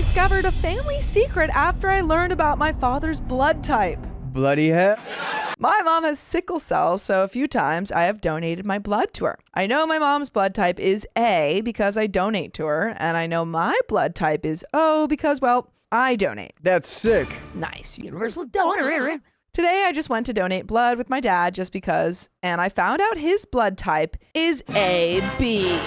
discovered a family secret after I learned about my father's blood type. Bloody hell. My mom has sickle cell, so a few times I have donated my blood to her. I know my mom's blood type is A because I donate to her, and I know my blood type is O because, well, I donate. That's sick. Nice. Universal donor. Today I just went to donate blood with my dad just because, and I found out his blood type is AB.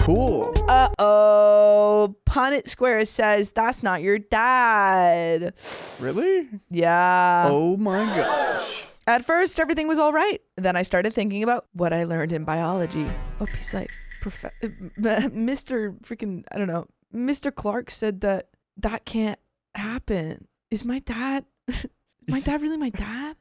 Cool. Uh-oh. Punnett Square says that's not your dad. Really? Yeah. Oh my gosh. At first, everything was all right. Then I started thinking about what I learned in biology. Oh, he's like, Mr. freaking, I don't know. Mr. Clark said that can't happen. Is my dad really my dad?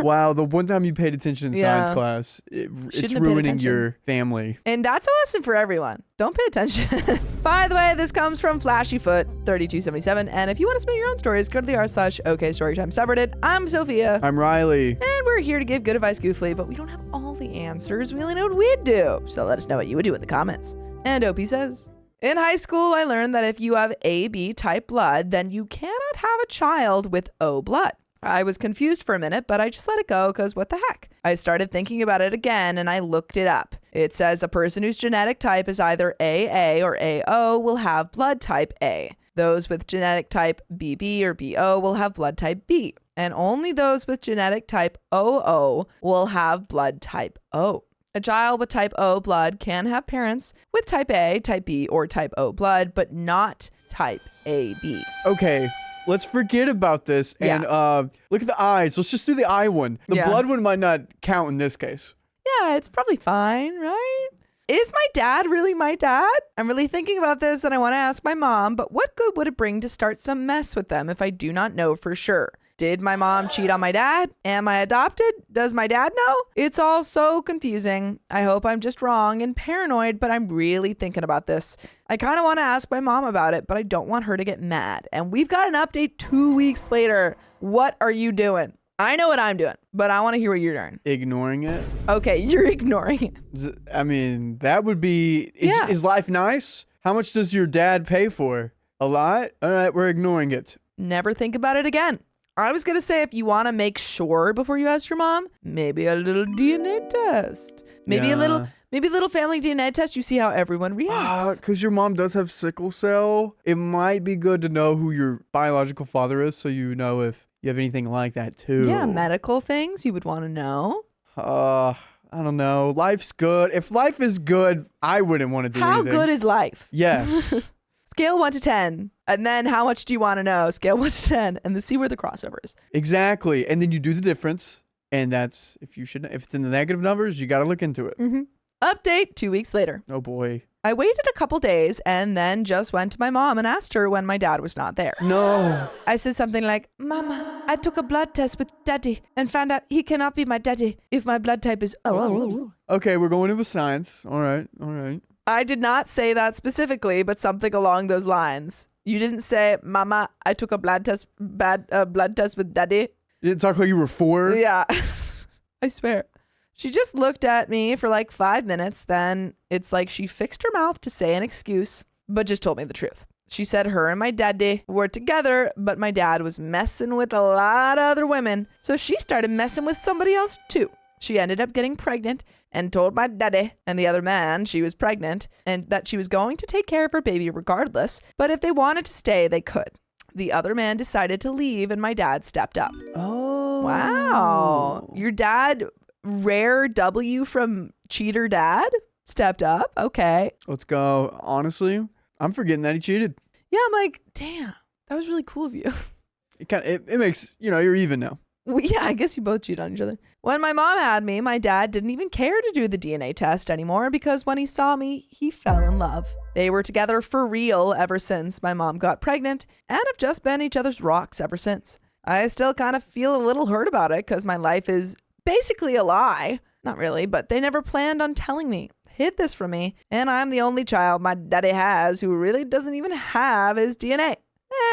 Wow, the one time you paid attention in science class, it's ruining your family. And that's a lesson for everyone. Don't pay attention. By the way, this comes from Flashyfoot3277. And if you want to submit your own stories, go to the r/OKStorytime subreddit. I'm Sophia. I'm Riley. And we're here to give good advice goofily, but we don't have all the answers. We only know what we'd do. So let us know what you would do in the comments. And Opie says, in high school, I learned that if you have AB type blood, then you cannot have a child with O blood. I was confused for a minute, but I just let it go because what the heck? I started thinking about it again and I looked it up. It says a person whose genetic type is either AA or AO will have blood type A. Those with genetic type BB or BO will have blood type B. And only those with genetic type OO will have blood type O. A child with type O blood can have parents with type A, type B, or type O blood, but not type AB. Okay. Let's forget about this and look at the eyes. Let's just do the eye one. The blood one might not count in this case. Yeah, it's probably fine, right? Is my dad really my dad? I'm really thinking about this and I want to ask my mom, but what good would it bring to start some mess with them if I do not know for sure? Did my mom cheat on my dad? Am I adopted? Does my dad know? It's all so confusing. I hope I'm just wrong and paranoid, but I'm really thinking about this. I kind of want to ask my mom about it, but I don't want her to get mad. And we've got an update 2 weeks later. What are you doing? I know what I'm doing, but I want to hear what you're doing. Ignoring it. Okay, you're ignoring it. I mean, that would be... Is life nice? How much does your dad pay for? A lot? All right, we're ignoring it. Never think about it again. I was going to say if you want to make sure before you ask your mom, maybe a little DNA test. Maybe a little family DNA test. You see how everyone reacts. Because your mom does have sickle cell. It might be good to know who your biological father is so you know if you have anything like that too. Yeah, medical things you would want to know. I don't know. Life's good. If life is good, I wouldn't want to do anything. How good is life? Yes. Scale 1 to 10. And then how much do you want to know? Scale 1 to 10. And then see where the crossover is. Exactly. And then you do the difference. And that's, if it's in the negative numbers, you got to look into it. Mm-hmm. Update 2 weeks later. Oh boy. I waited a couple days and then just went to my mom and asked her when my dad was not there. No. I said something like, Mama, I took a blood test with daddy and found out he cannot be my daddy if my blood type is O. Okay, we're going into science. All right. I did not say that specifically, but something along those lines. You didn't say, Mama, I took a blood test with daddy. You didn't talk like you were 4? Yeah. I swear. She just looked at me for like 5 minutes. Then it's like she fixed her mouth to say an excuse, but just told me the truth. She said her and my daddy were together, but my dad was messing with a lot of other women. So she started messing with somebody else too. She ended up getting pregnant and told my daddy and the other man she was pregnant and that she was going to take care of her baby regardless. But if they wanted to stay, they could. The other man decided to leave and my dad stepped up. Oh. Wow. Your dad, rare W from cheater dad, stepped up. Okay. Let's go. Honestly, I'm forgetting that he cheated. Yeah, I'm like, damn, that was really cool of you. It makes, you're even now. Well, yeah, I guess you both cheat on each other. When my mom had me, my dad didn't even care to do the DNA test anymore because when he saw me, he fell in love. They were together for real ever since my mom got pregnant and have just been each other's rocks ever since. I still kind of feel a little hurt about it because my life is basically a lie. Not really, but they never planned on telling me. Hid this from me, and I'm the only child my daddy has who really doesn't even have his DNA.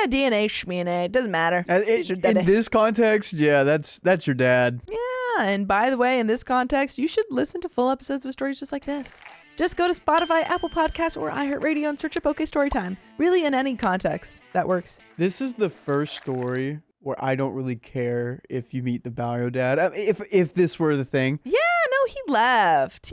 DNA, shmina, it doesn't matter. In this context, yeah, that's your dad. Yeah, and by the way, in this context, you should listen to full episodes with stories just like this. Just go to Spotify, Apple Podcasts, or iHeartRadio and search up OK Storytime. Really, in any context, that works. This is the first story where I don't really care if you meet the bio dad. I mean, if this were the thing. Yeah, no, he left.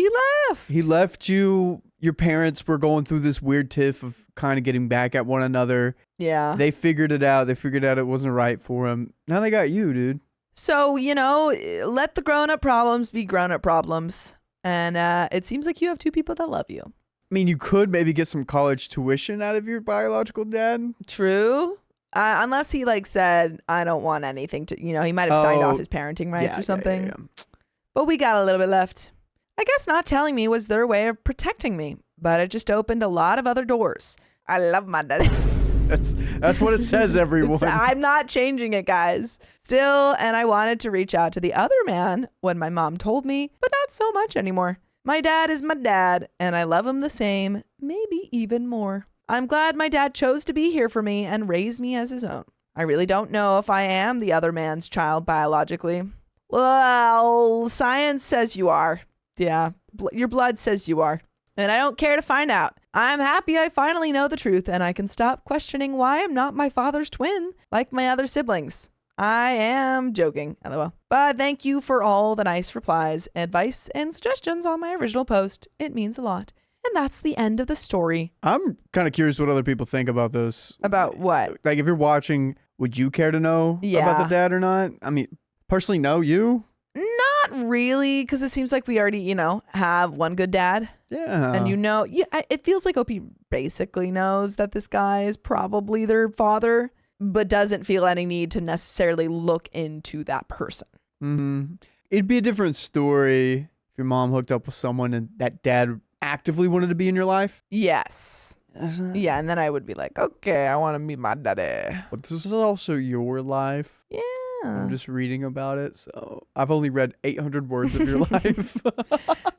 He left you. Your parents were going through this weird tiff of kind of getting back at one another. Yeah. They figured it out. They figured out it wasn't right for him. Now they got you, dude. So, let the grown-up problems be grown-up problems. And it seems like you have two people that love you. I mean, you could maybe get some college tuition out of your biological dad. True. Unless he said, I don't want anything to, he might have signed off his parenting rights or something. Yeah. But we got a little bit left. I guess not telling me was their way of protecting me, but it just opened a lot of other doors. I love my daddy. That's what it says, everyone. I'm not changing it, guys. Still, and I wanted to reach out to the other man when my mom told me, but not so much anymore. My dad is my dad, and I love him the same, maybe even more. I'm glad my dad chose to be here for me and raise me as his own. I really don't know if I am the other man's child biologically. Well, science says you are. Yeah, your blood says you are. And I don't care to find out. I'm happy I finally know the truth and I can stop questioning why I'm not my father's twin like my other siblings. I am joking, LOL. But thank you for all the nice replies, advice, and suggestions on my original post. It means a lot. And that's the end of the story. I'm kind of curious what other people think about this. About what? Like, if you're watching, would you care to know about the dad or not? I mean, personally, no, you? Not really, because it seems like we already, have one good dad. Yeah. And it feels like OP basically knows that this guy is probably their father, but doesn't feel any need to necessarily look into that person. Mm-hmm. It'd be a different story if your mom hooked up with someone and that dad actively wanted to be in your life. Yes. Yeah, and then I would be like, okay, I want to meet my daddy. But this is also your life. Yeah. I'm just reading about it, so I've only read 800 words of your life.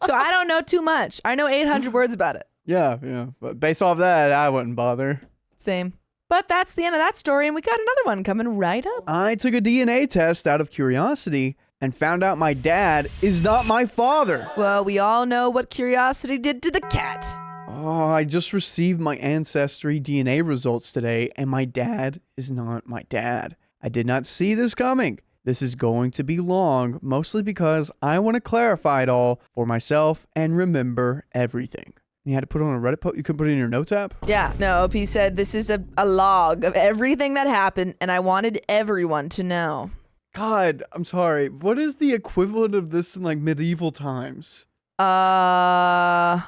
So I don't know too much. I know 800 words about it. Yeah. But based off that, I wouldn't bother. Same. But that's the end of that story, and we got another one coming right up. I took a DNA test out of curiosity and found out my dad is not my father. Well, we all know what curiosity did to the cat. Oh, I just received my ancestry DNA results today, and my dad is not my dad. I did not see this coming. This is going to be long, mostly because I want to clarify it all for myself and remember everything. You had to put it on a Reddit post? You couldn't put it in your notes app? Yeah. No, OP said this is a log of everything that happened, and I wanted everyone to know. God, I'm sorry. What is the equivalent of this in medieval times? I'm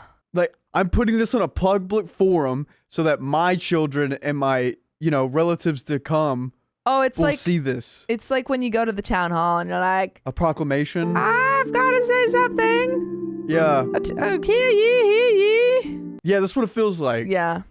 putting this on a public forum so that my children and my, relatives to come will see this. It's like when you go to the town hall and you're like, a proclamation. I've got to say something. Yeah. Hear ye. Yeah, that's what it feels like. Yeah.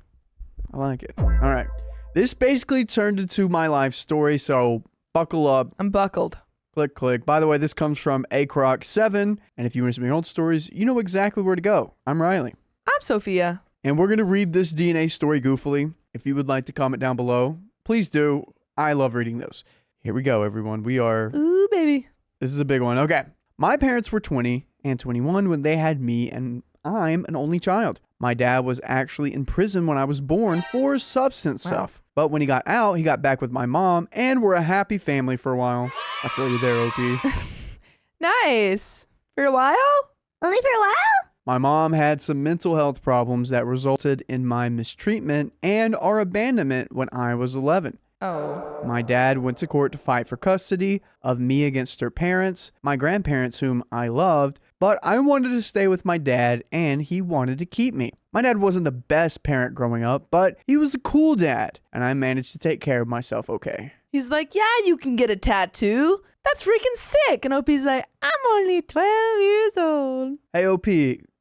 I like it. All right. This basically turned into my life story, so buckle up. I'm buckled. Click. By the way, this comes from acroc7, and if you want to submit your own stories, you know exactly where to go. I'm Riley. I'm Sophia. And we're going to read this DNA story goofily. If you would like to comment down below, please do. I love reading those. Here we go, everyone. Ooh, baby. This is a big one. Okay. My parents were 20 and 21 when they had me, and I'm an only child. My dad was actually in prison when I was born for substance stuff. But when he got out, he got back with my mom, and we're a happy family for a while. I feel you there, OP. Nice. For a while? Only for a while? My mom had some mental health problems that resulted in my mistreatment and our abandonment when I was 11. Oh. My dad went to court to fight for custody of me against her parents, my grandparents whom I loved, but I wanted to stay with my dad and he wanted to keep me. My dad wasn't the best parent growing up, but he was a cool dad and I managed to take care of myself okay. He's like, yeah, you can get a tattoo. That's freaking sick. And OP's like, I'm only 12 years old. Hey, OP,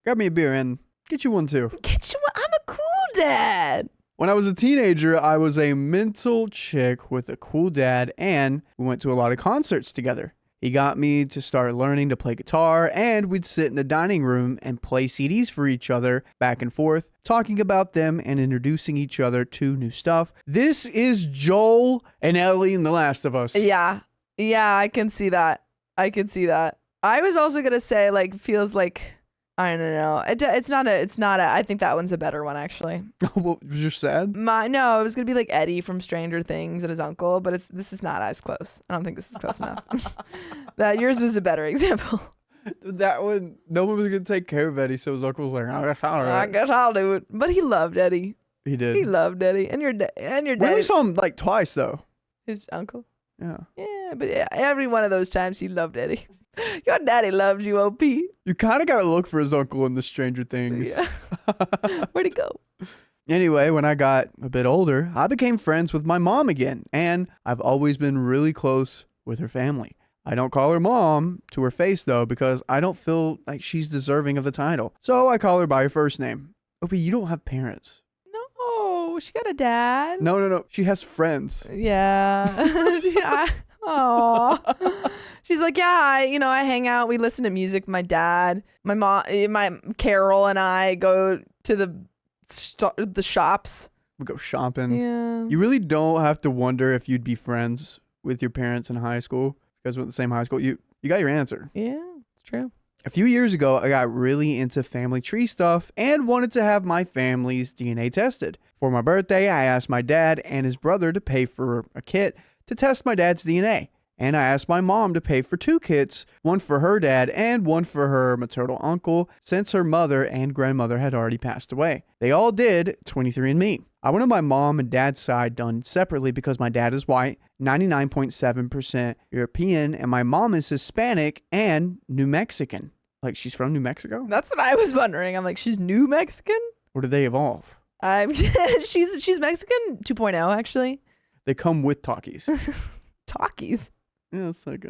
grab me a beer and get you one too. Get you one? I'm a cool dad. When I was a teenager, I was a mental chick with a cool dad, and we went to a lot of concerts together. He got me to start learning to play guitar, and we'd sit in the dining room and play CDs for each other back and forth, talking about them and introducing each other to new stuff. This is Joel and Ellie in The Last of Us. Yeah, I can see that. I was also going to say, feels like I don't know. It's not a, I think that one's a better one, actually. What, was you sad? No, it was going to be like Eddie from Stranger Things and his uncle, but this is not as close. I don't think this is close enough. Yours was a better example. That one, no one was going to take care of Eddie, so his uncle was like, I guess I'll do it. I guess I'll do it. But he loved Eddie. He did. He loved Eddie. And your daddy. We only saw him like twice, though. His uncle? Yeah. Yeah, but yeah, every one of those times he loved Eddie. Your daddy loves you, OP. You kind of got to look for his uncle in the Stranger Things. Yeah. Where'd he go? Anyway, when I got a bit older, I became friends with my mom again, and I've always been really close with her family. I don't call her mom to her face, though, because I don't feel like she's deserving of the title. So I call her by her first name. Opie, you don't have parents. No, she got a dad. No. She has friends. Yeah. Aw. She's like, yeah, I hang out. We listen to music with my dad. My mom, my Carol and I go to the shops. We go shopping. Yeah. You really don't have to wonder if you'd be friends with your parents in high school. You guys went to the same high school. You got your answer. Yeah, it's true. A few years ago, I got really into family tree stuff and wanted to have my family's DNA tested. For my birthday, I asked my dad and his brother to pay for a kit to test my dad's DNA. And I asked my mom to pay for 2 kits, one for her dad and one for her maternal uncle, since her mother and grandmother had already passed away. They all did 23andMe. I wanted my mom and dad's side done separately because my dad is white, 99.7% European, and my mom is Hispanic and New Mexican. Like, she's from New Mexico? That's what I was wondering. I'm like, she's New Mexican? Or did they evolve? She's Mexican 2.0, actually. They come with Takis. Takis? Yeah, it's like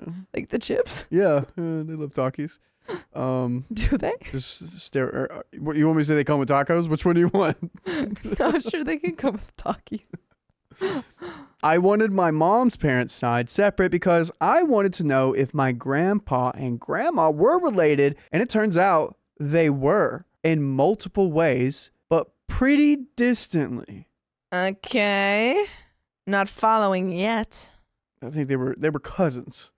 the chips? Yeah, they love Takis. Do they? Just stare. What you want me to say? They come with tacos? Which one do you want? No, sure they can come with Takis. I wanted my mom's parents' side separate because I wanted to know if my grandpa and grandma were related, and it turns out they were in multiple ways, but pretty distantly. Okay. Not following yet. I think they were cousins.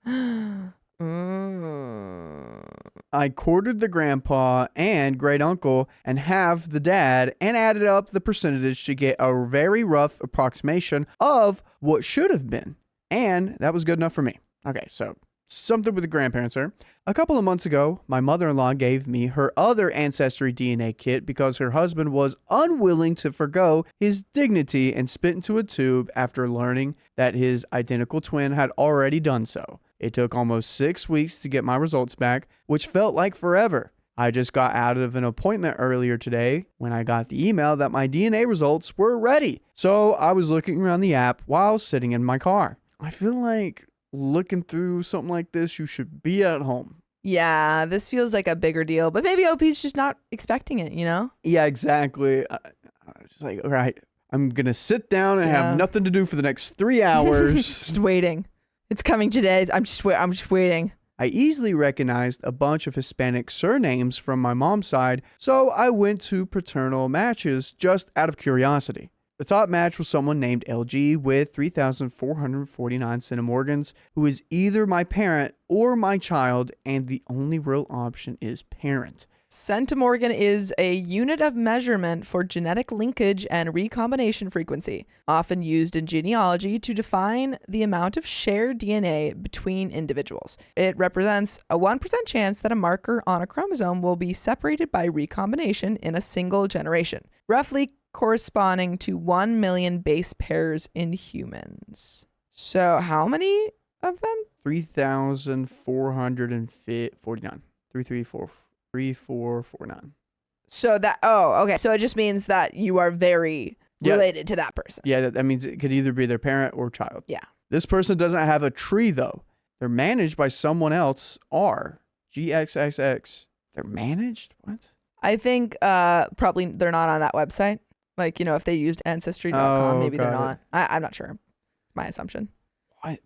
I quartered the grandpa and great uncle and halved the dad and added up the percentage to get a very rough approximation of what should have been. And that was good enough for me. Okay, so something with the grandparents here. A couple of months ago, my mother-in-law gave me her other ancestry DNA kit because her husband was unwilling to forgo his dignity and spit into a tube after learning that his identical twin had already done so. It took almost 6 weeks to get my results back, which felt like forever. I just got out of an appointment earlier today when I got the email that my DNA results were ready. So I was looking around the app while sitting in my car. I feel like looking through something like this, you should be at home. Yeah, this feels like a bigger deal, but maybe OP's just not expecting it, you know? Yeah, exactly. I was just like, all right, I'm going to sit down and have nothing to do for the next 3 hours. Just waiting. It's coming today. I'm just waiting. I easily recognized a bunch of Hispanic surnames from my mom's side, so I went to paternal matches just out of curiosity. The top match was someone named LG with 3,449 centimorgans, who is either my parent or my child, and the only real option is parent. Centimorgan is a unit of measurement for genetic linkage and recombination frequency, often used in genealogy to define the amount of shared DNA between individuals. It represents a 1% chance that a marker on a chromosome will be separated by recombination in a single generation, roughly corresponding to 1 million base pairs in humans. So how many of them? 3,449. 3449. So that, okay. So it just means that you are very related to that person. Yeah, that means it could either be their parent or child. Yeah. This person doesn't have a tree, though. They're managed by someone else. GXXX. They're managed? What? I think probably they're not on that website. Like, if they used Ancestry.com, maybe they're not. I'm not sure. It's my assumption.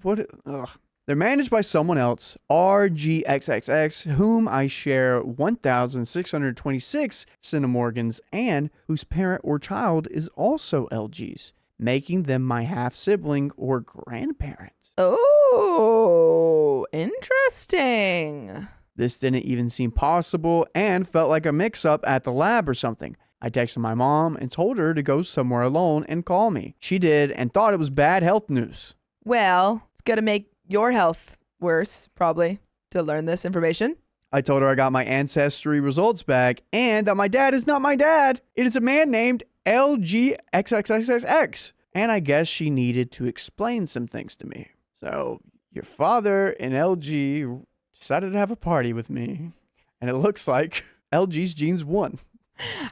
What? Ugh. They're managed by someone else, RGXXX, whom I share 1,626 centimorgans and whose parent or child is also LGs, making them my half-sibling or grandparent. Oh, interesting. This didn't even seem possible and felt like a mix-up at the lab or something. I texted my mom and told her to go somewhere alone and call me. She did and thought it was bad health news. Well, it's going to make your health worse, probably, to learn this information. I told her I got my ancestry results back and that my dad is not my dad. It is a man named LGXXXX. And I guess she needed to explain some things to me. So your father and LG decided to have a party with me. And it looks like LG's genes won.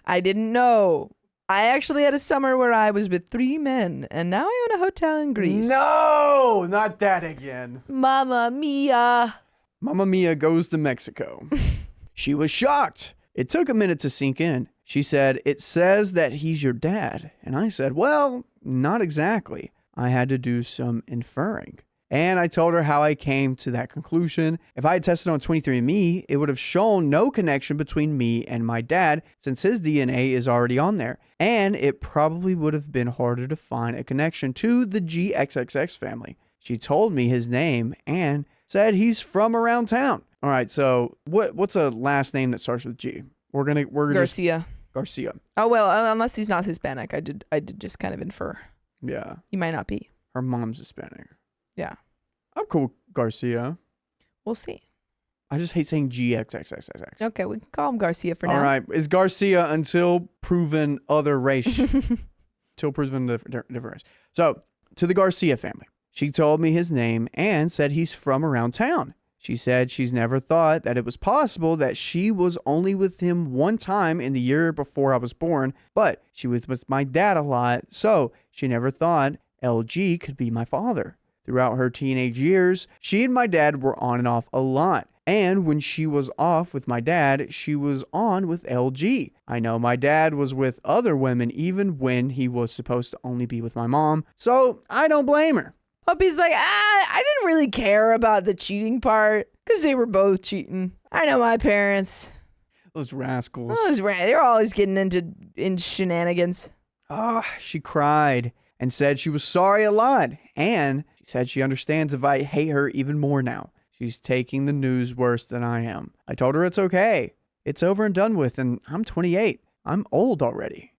I didn't know. I actually had a summer where I was with 3 men, and now I own a hotel in Greece. No, not that again. Mamma mia. Mamma Mia goes to Mexico. She was shocked. It took a minute to sink in. She said, "It says that he's your dad." And I said, "Well, not exactly. I had to do some inferring." And I told her how I came to that conclusion. If I had tested on 23andMe, it would have shown no connection between me and my dad since his DNA is already on there. And it probably would have been harder to find a connection to the GXXX family. She told me his name and said he's from around town. All right, so what's a last name that starts with G? We're Garcia. Garcia. Oh, well, unless he's not Hispanic. I did just kind of infer. Yeah. He might not be. Her mom's Hispanic. Yeah. I'm cool with Garcia. We'll see. I just hate saying GXXXX. Okay, we can call him Garcia for now. All right. Is Garcia until proven other race. Until proven different race. So, to the Garcia family. She told me his name and said he's from around town. She said she's never thought that it was possible that she was only with him one time in the year before I was born, but she was with my dad a lot, so she never thought LG could be my father. Throughout her teenage years, she and my dad were on and off a lot. And when she was off with my dad, she was on with LG. I know my dad was with other women even when he was supposed to only be with my mom, so I don't blame her. Puppy's like, I didn't really care about the cheating part because they were both cheating. I know my parents. Those rascals. They're always getting in shenanigans. She cried and said she was sorry a lot. And she said she understands if I hate her even more now. She's taking the news worse than I am. I told her it's okay. It's over and done with, and I'm 28. I'm old already.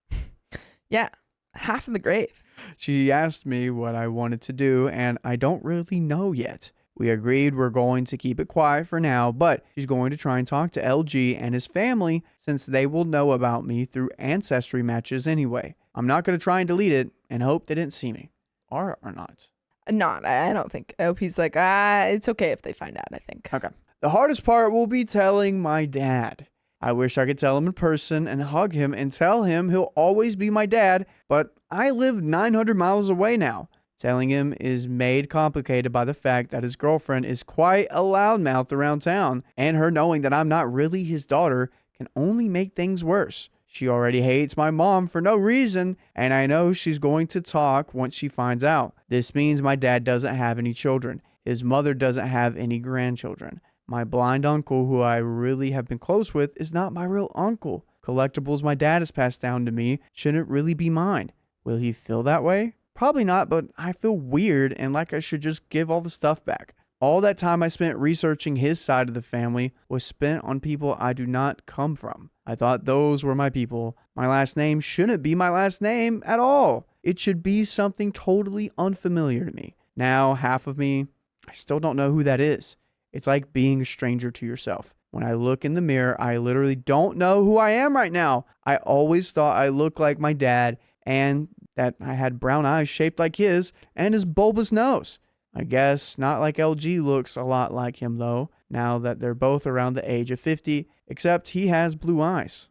Yeah, half in the grave. She asked me what I wanted to do, and I don't really know yet. We agreed we're going to keep it quiet for now, but she's going to try and talk to LG and his family since they will know about me through ancestry matches anyway. I'm not going to try and delete it and hope they didn't see me. Or not. Not, I don't think. I hope he's like, it's okay if they find out, I think. Okay. The hardest part will be telling my dad. I wish I could tell him in person and hug him and tell him he'll always be my dad, but I live 900 miles away now. Telling him is made complicated by the fact that his girlfriend is quite a loudmouth around town, and her knowing that I'm not really his daughter can only make things worse. She already hates my mom for no reason, and I know she's going to talk once she finds out. This means my dad doesn't have any children. His mother doesn't have any grandchildren. My blind uncle, who I really have been close with, is not my real uncle. Collectibles my dad has passed down to me shouldn't really be mine. Will he feel that way? Probably not, but I feel weird and like I should just give all the stuff back. All that time I spent researching his side of the family was spent on people I do not come from. I thought those were my people. My last name shouldn't be my last name at all. It should be something totally unfamiliar to me. Now, half of me, I still don't know who that is. It's like being a stranger to yourself. When I look in the mirror, I literally don't know who I am right now. I always thought I looked like my dad and that I had brown eyes shaped like his and his bulbous nose. I guess not like LG looks a lot like him though, now that they're both around the age of 50, except he has blue eyes.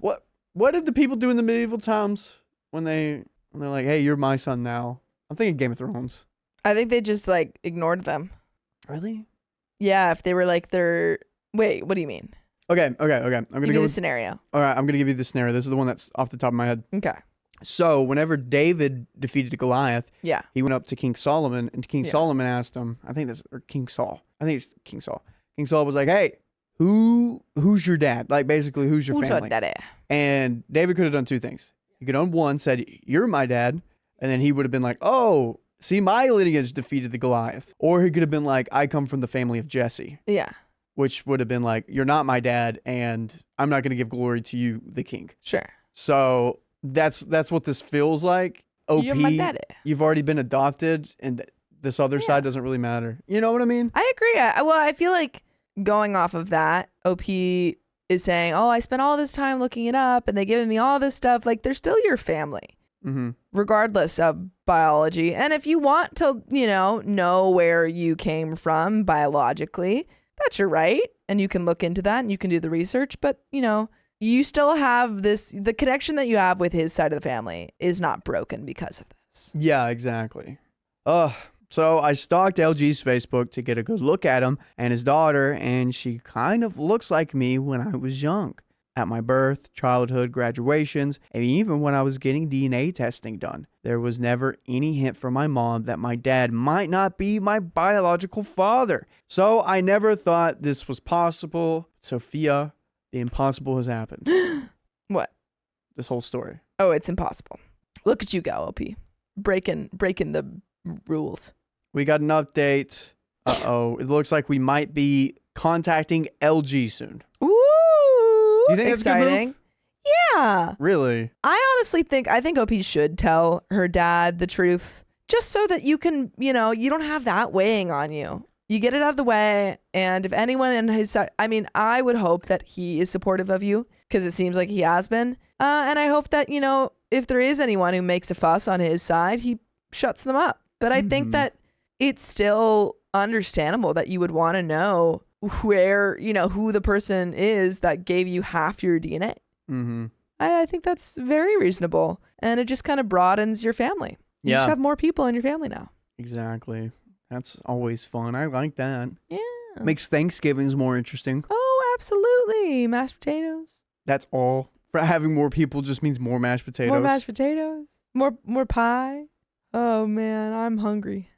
What did the people do in the medieval times when they're like, hey, you're my son now? I'm thinking Game of Thrones. I think they just like ignored them. Really? Yeah, if they were like wait, what do you mean? Okay. I'm gonna Give me go the scenario. All right, I'm gonna give you the scenario. This is the one that's off the top of my head. Okay. So whenever David defeated Goliath, Yeah. he went up to King Solomon, and King Yeah. Solomon asked him, King Saul. I think it's King Saul. King Saul was like, hey, who's your dad? Like basically, who's your Who's family? your daddy? And David could have done two things. He could have done one, said, you're my dad, and then he would have been like, oh, see, my lineage defeated the Goliath. Or he could have been like, I come from the family of Jesse. Yeah. which would have been like, you're not my dad, and I'm not going to give glory to you, the king. Sure. So that's what this feels like. OP, You're my daddy. you've already been adopted, and this other side doesn't really matter. You know what I mean? I agree. I feel like going off of that, OP is saying, oh, I spent all this time looking it up and they giving me all this stuff. Like, they're still your family, regardless of biology. And if you want to, know where you came from biologically, that's your right. And you can look into that and you can do the research. But, you still have the connection that you have with his side of the family is not broken because of this. Yeah, exactly. So I stalked LG's Facebook to get a good look at him and his daughter, and she kind of looks like me when I was young. At my birth, childhood, graduations, and even when I was getting DNA testing done, there was never any hint from my mom that my dad might not be my biological father. So I never thought this was possible. Sophia, the impossible has happened. What? This whole story. Oh, it's impossible. Look at you go, OP. Breaking the rules. We got an update. It looks like we might be contacting LG soon. Ooh, you think exciting. That's a good move? Yeah. Really? I honestly think OP should tell her dad the truth, just so that you can, you don't have that weighing on you. You get it out of the way, and if anyone in his side, I would hope that he is supportive of you, because it seems like he has been. And I hope that, if there is anyone who makes a fuss on his side, he shuts them up. But I think that it's still understandable that you would want to know where, who the person is that gave you half your DNA. I think that's very reasonable. And it just kind of broadens your family. You just have more people in your family now. Exactly. That's always fun. I like that. Yeah. Makes Thanksgivings more interesting. Oh, absolutely. Mashed potatoes. That's all. For having more people just means more mashed potatoes. More mashed potatoes. More pie. Oh, man. I'm hungry.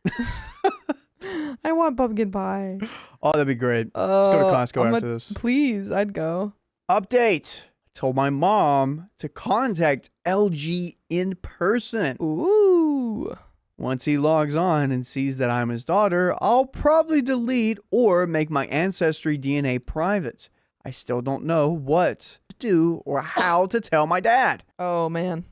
I want pumpkin pie. Oh, that'd be great. Let's go to Costco after this. Please, I'd go. Update. I told my mom to contact LG in person. Ooh. Once he logs on and sees that I'm his daughter, I'll probably delete or make my ancestry DNA private. I still don't know what to do or how to tell my dad. Oh, man.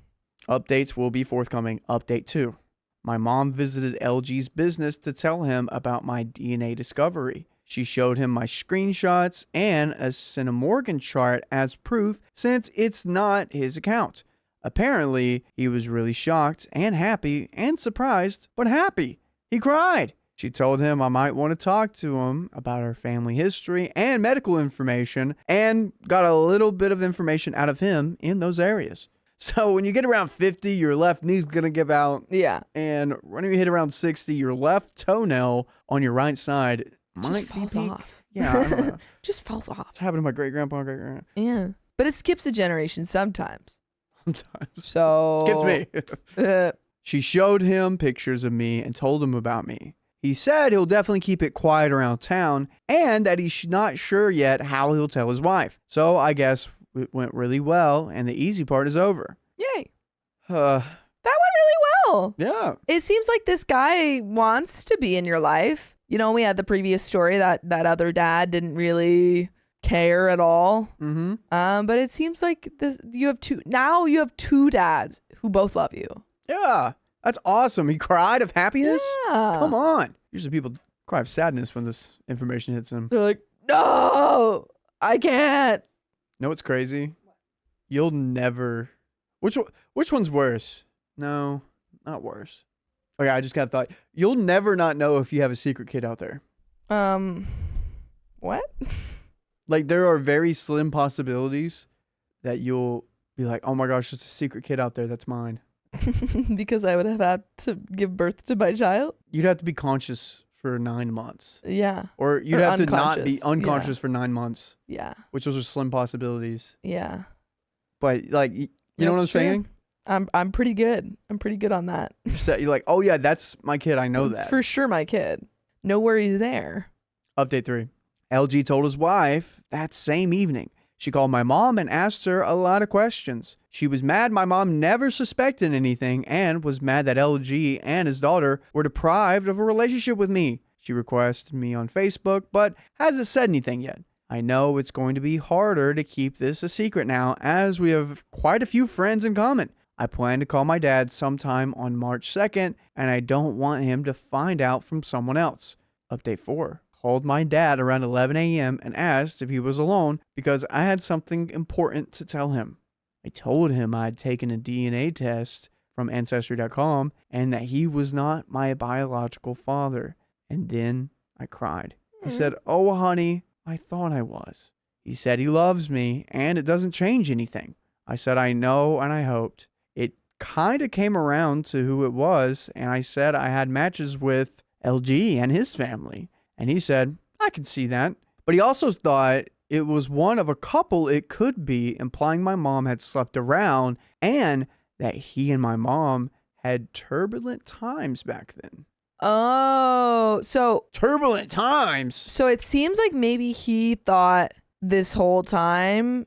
Updates will be forthcoming. Update 2. My mom visited LG's business to tell him about my DNA discovery. She showed him my screenshots and a Cinnamorgan chart as proof, since it's not his account. Apparently, he was really shocked and happy and surprised, but happy. He cried. She told him I might want to talk to him about our family history and medical information, and got a little bit of information out of him in those areas. So when you get around 50, your left knee's going to give out. Yeah. And when you hit around 60, your left toenail on your right side might falls be off. Yeah, I don't know. Just falls off. It's happened to my great-grandpa, great-grandma. Yeah. But it skips a generation sometimes. Sometimes. So. Skipped me. She showed him pictures of me and told him about me. He said he'll definitely keep it quiet around town and that he's not sure yet how he'll tell his wife. So I guess it went really well and the easy part is over. Yay. That went really well. Yeah. It seems like this guy wants to be in your life. We had the previous story that other dad didn't really care at all. But it seems like you have two dads who both love you. Yeah. That's awesome. He cried of happiness? Yeah. Come on. Usually people cry of sadness when this information hits them. They're like, no, I can't. Know what's crazy? You'll never... Which one's worse? No, not worse. Okay, I just got a thought. You'll never not know if you have a secret kid out there. What? Like, there are very slim possibilities that you'll be like, oh my gosh, there's a secret kid out there that's mine. Because I would have had to give birth to my child? You'd have to be conscious for 9 months. Yeah. Or you'd have to not be unconscious for 9 months. Yeah. Which those are slim possibilities. Yeah. But, like, you know what I'm saying? I'm pretty good. I'm pretty good on that. You're like, oh yeah, that's my kid. I know that. It's for sure my kid. No worries there. Update 3. LG told his wife that same evening. She called my mom and asked her a lot of questions. She was mad my mom never suspected anything and was mad that LG and his daughter were deprived of a relationship with me. She requested me on Facebook, but hasn't said anything yet. I know it's going to be harder to keep this a secret now, as we have quite a few friends in common. I plan to call my dad sometime on March 2nd, and I don't want him to find out from someone else. Update 4. Called my dad around 11 a.m. and asked if he was alone because I had something important to tell him. I told him I had taken a DNA test from Ancestry.com and that he was not my biological father. And then I cried. He said, "Oh, honey, I thought I was." He said he loves me and it doesn't change anything. I said I know and I hoped. It kind of came around to who it was, and I said I had matches with LG and his family. And he said, I can see that. But he also thought it was one of a couple it could be, implying my mom had slept around and that he and my mom had turbulent times back then. Oh, so Turbulent times? So it seems like maybe he thought this whole time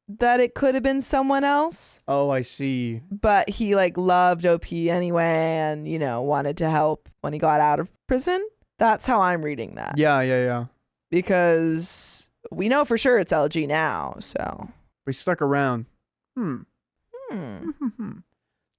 that it could have been someone else. Oh, I see. But he like loved OP anyway and, you know, wanted to help when he got out of prison. That's how I'm reading that. Yeah. Because we know for sure it's LG now, so. We stuck around.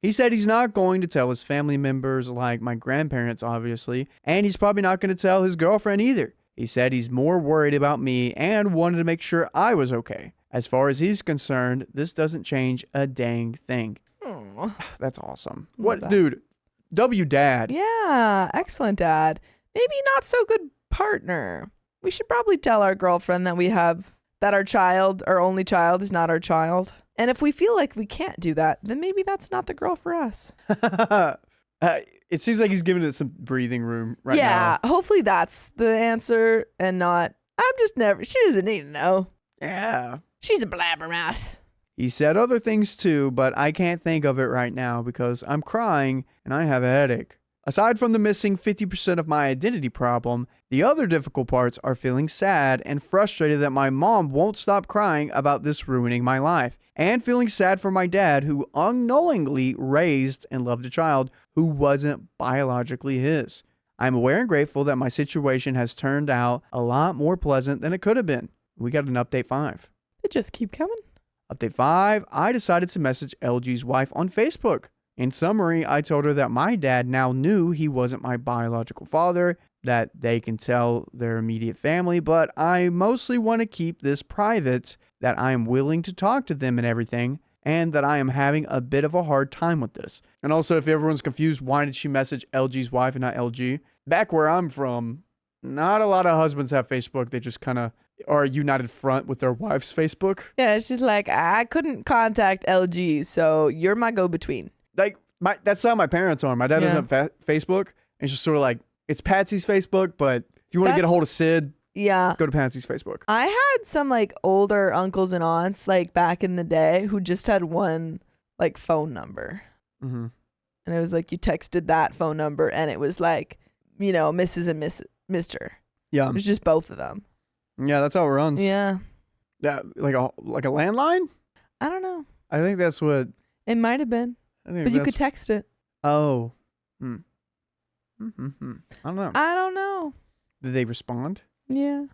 He said he's not going to tell his family members, like my grandparents, obviously, and he's probably not going to tell his girlfriend either. He said he's more worried about me and wanted to make sure I was okay. As far as he's concerned, this doesn't change a dang thing. That's awesome. What, that. Dude? W dad. Yeah, excellent dad. Maybe not so good partner. We should probably tell our girlfriend that our child, our only child, is not our child. And if we feel like we can't do that, then maybe that's not the girl for us. It seems like he's giving it some breathing room right now. Yeah, hopefully that's the answer and not, she doesn't need to know. Yeah. She's a blabbermouth. He said other things too, but I can't think of it right now because I'm crying and I have a headache. Aside from the missing 50% of my identity problem, the other difficult parts are feeling sad and frustrated that my mom won't stop crying about this ruining my life, and feeling sad for my dad who unknowingly raised and loved a child who wasn't biologically his. I'm aware and grateful that my situation has turned out a lot more pleasant than it could have been. We got an update 5. They just keep coming. Update 5, I decided to message LG's wife on Facebook. In summary, I told her that my dad now knew he wasn't my biological father, that they can tell their immediate family, but I mostly want to keep this private, that I am willing to talk to them and everything, and that I am having a bit of a hard time with this. And also, if everyone's confused, why did she message LG's wife and not LG? Back where I'm from, not a lot of husbands have Facebook. They just kind of are a united front with their wife's Facebook. Yeah, she's like, I couldn't contact LG, so you're my go-between. Like, that's how my parents are. My dad doesn't have Facebook. And it's just sort of like, it's Patsy's Facebook, but if you want to get a hold of Sid, go to Patsy's Facebook. I had some like older uncles and aunts like back in the day who just had one like phone number. Mm-hmm. And it was like you texted that phone number and it was like, you know, Mrs. and Mr. Yeah. It was just both of them. Yeah, that's how it runs. Yeah. Yeah, like a landline? I don't know. I think that's what... It might have been. But you could text it. Oh. I don't know. Did they respond? Yeah.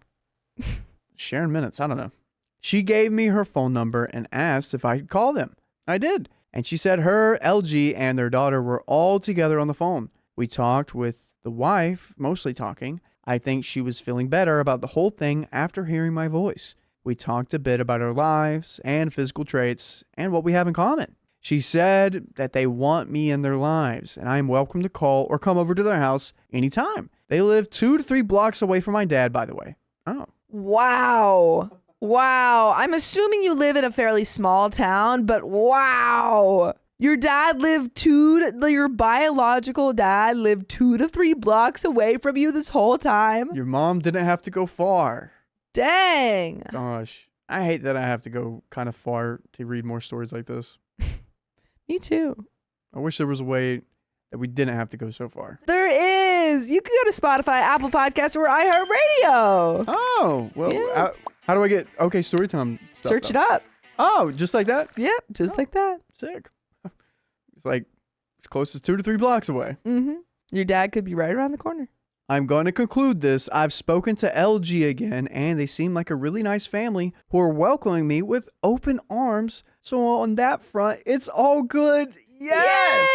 Sharing minutes. I don't know. She gave me her phone number and asked if I could call them. I did. And she said her, LG, and their daughter were all together on the phone. We talked with the wife, mostly talking. I think she was feeling better about the whole thing after hearing my voice. We talked a bit about our lives and physical traits and what we have in common. She said that they want me in their lives, and I am welcome to call or come over to their house anytime. They live 2 to 3 blocks away from my dad, by the way. Oh. Wow. I'm assuming you live in a fairly small town, but wow. Your biological dad lived 2 to 3 blocks away from you this whole time? Your mom didn't have to go far. Dang. Gosh. I hate that I have to go kind of far to read more stories like this. Me too. I wish there was a way that we didn't have to go so far. There is. You can go to Spotify, Apple Podcasts, or iHeartRadio. Oh, well, Yeah. How do I get OK Storytime stuff? Search it up. Oh, just like that? Yep, just like that. Sick. It's like as close as 2 to 3 blocks away. Mm-hmm. Your dad could be right around the corner. I'm going to conclude this. I've spoken to LG again, and they seem like a really nice family who are welcoming me with open arms. So on that front, it's all good. Yes!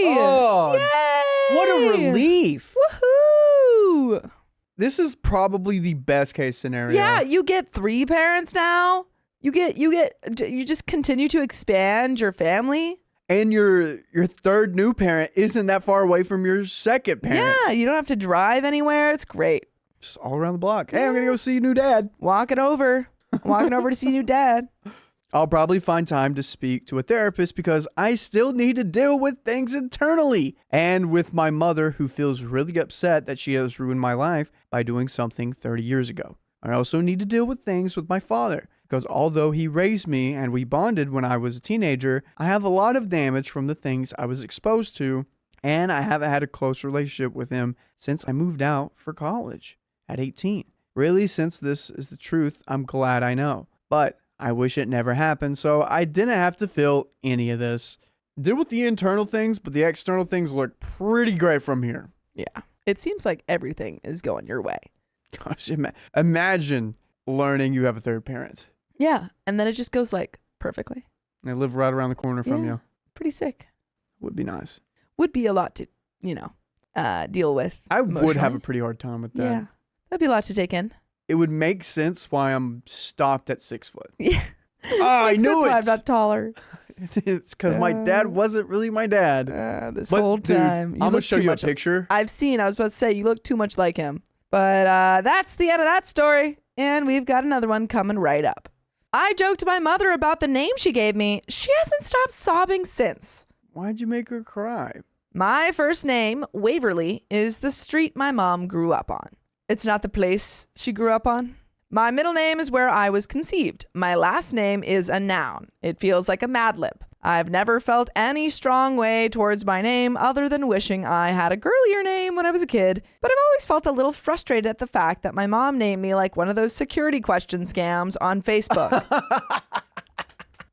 Yay! Oh, Yay! what a relief. Woohoo! This is probably the best case scenario. Yeah, you get 3 parents now. You just continue to expand your family. And your third new parent isn't that far away from your second parent. Yeah, you don't have to drive anywhere. It's great. Just all around the block. Hey, I'm going to go see your new dad. Walking over to see new dad. I'll probably find time to speak to a therapist because I still need to deal with things internally. And with my mother, who feels really upset that she has ruined my life by doing something 30 years ago. I also need to deal with things with my father. Because although he raised me and we bonded when I was a teenager, I have a lot of damage from the things I was exposed to, and I haven't had a close relationship with him since I moved out for college at 18. Really, since this is the truth, I'm glad I know. But I wish it never happened, so I didn't have to feel any of this. Deal with the internal things, but the external things look pretty great from here. Yeah. It seems like everything is going your way. Gosh, imagine learning you have a third parent. Yeah. And then it just goes like perfectly. And they live right around the corner from you. Pretty sick. Would be nice. Would be a lot to, deal with. I would have a emotionally. pretty hard time with that. Yeah. That'd be a lot to take in. It would make sense why I'm stopped at 6 foot. Yeah. I Makes knew sense it. why I'm not taller. It's because my dad wasn't really my dad. This But, whole dude, time. I'm going to show you a picture. I was about to say, you look too much like him. But that's the end of that story. And we've got another one coming right up. I joked to my mother about the name she gave me. She hasn't stopped sobbing since. Why'd you make her cry? My first name, Waverly, is the street my mom grew up on. It's not the place she grew up on. My middle name is where I was conceived. My last name is a noun. It feels like a madlib. I've never felt any strong way towards my name other than wishing I had a girlier name when I was a kid, but I've always felt a little frustrated at the fact that my mom named me like one of those security question scams on Facebook.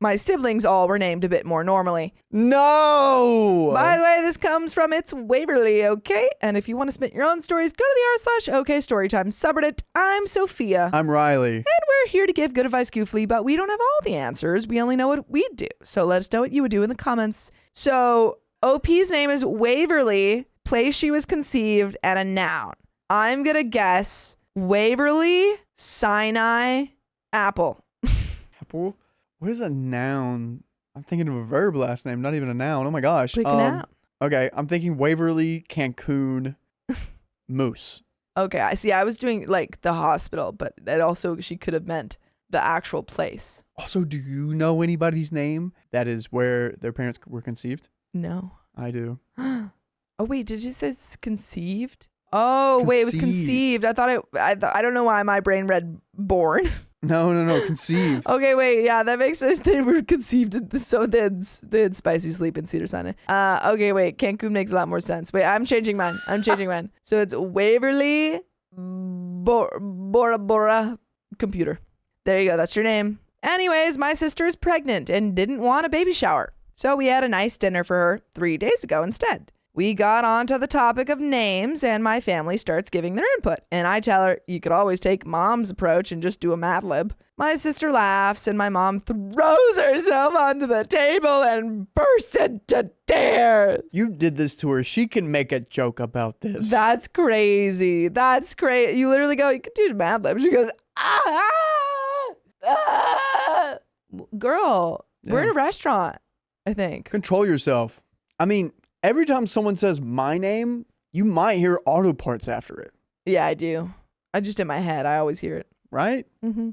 My siblings all were named a bit more normally. No! By the way, this comes from It's Waverly, okay? And if you want to submit your own stories, go to the r/OK Storytime subreddit. I'm Sophia. I'm Riley. And we're here to give good advice goofily, but we don't have all the answers. We only know what we'd do. So let us know what you would do in the comments. So OP's name is Waverly, place she was conceived, and a noun. I'm going to guess Waverly, Sinai, Apple. Apple? What is a noun? I'm thinking of a verb last name, not even a noun. Oh my gosh. Pick a noun. Okay, I'm thinking Waverly, Cancun, Moose. Okay, I see. I was doing like the hospital, but that also she could have meant the actual place. Also, do you know anybody's name that is where their parents were conceived? No. I do. Oh wait, did you say it's conceived? Oh wait, it was conceived. I thought I don't know why my brain read born. No, conceived. Okay, wait, yeah, that makes sense. They were conceived, so they had spicy sleep in Cedar Sinai. Okay, wait, Cancun makes a lot more sense. Wait, I'm changing mine. So it's Waverly Bora Bora Computer. There you go, that's your name. Anyways, my sister is pregnant and didn't want a baby shower. So we had a nice dinner for her 3 days ago instead. We got onto the topic of names and my family starts giving their input. And I tell her, you could always take mom's approach and just do a Mad Lib. My sister laughs and my mom throws herself onto the table and bursts into tears. You did this to her. She can make a joke about this. That's crazy. That's crazy. You literally go, you could do Mad Lib. She goes, ah, ah. Girl, we're in a restaurant, I think. Control yourself. I mean, every time someone says my name, you might hear auto parts after it. Yeah, I do. I just in my head, I always hear it. Right? Mm-hmm.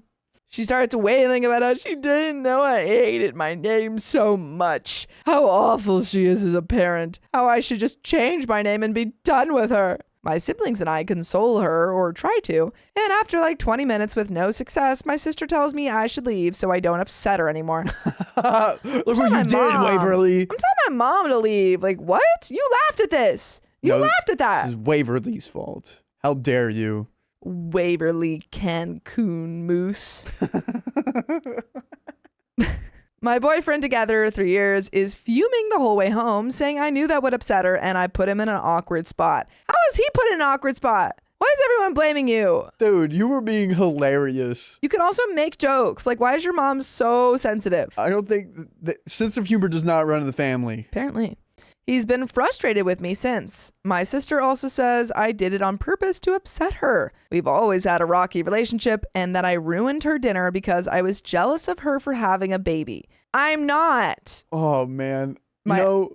She starts wailing about how she didn't know I hated my name so much. How awful she is as a parent. How I should just change my name and be done with her. My siblings and I console her, or try to, and after like 20 minutes with no success, my sister tells me I should leave so I don't upset her anymore. Look what you did, Waverly. I'm telling my mom to leave. Like, what? You laughed at this. You laughed at that. This is Waverly's fault. How dare you? Waverly Cancun Moose. My boyfriend, together 3 years, is fuming the whole way home, saying I knew that would upset her and I put him in an awkward spot. How is he put in an awkward spot? Why is everyone blaming you? Dude, you were being hilarious. You can also make jokes. Like, why is your mom so sensitive? I don't think sense of humor does not run in the family. Apparently. He's been frustrated with me since. My sister also says I did it on purpose to upset her. We've always had a rocky relationship and that I ruined her dinner because I was jealous of her for having a baby. I'm not. Oh, man.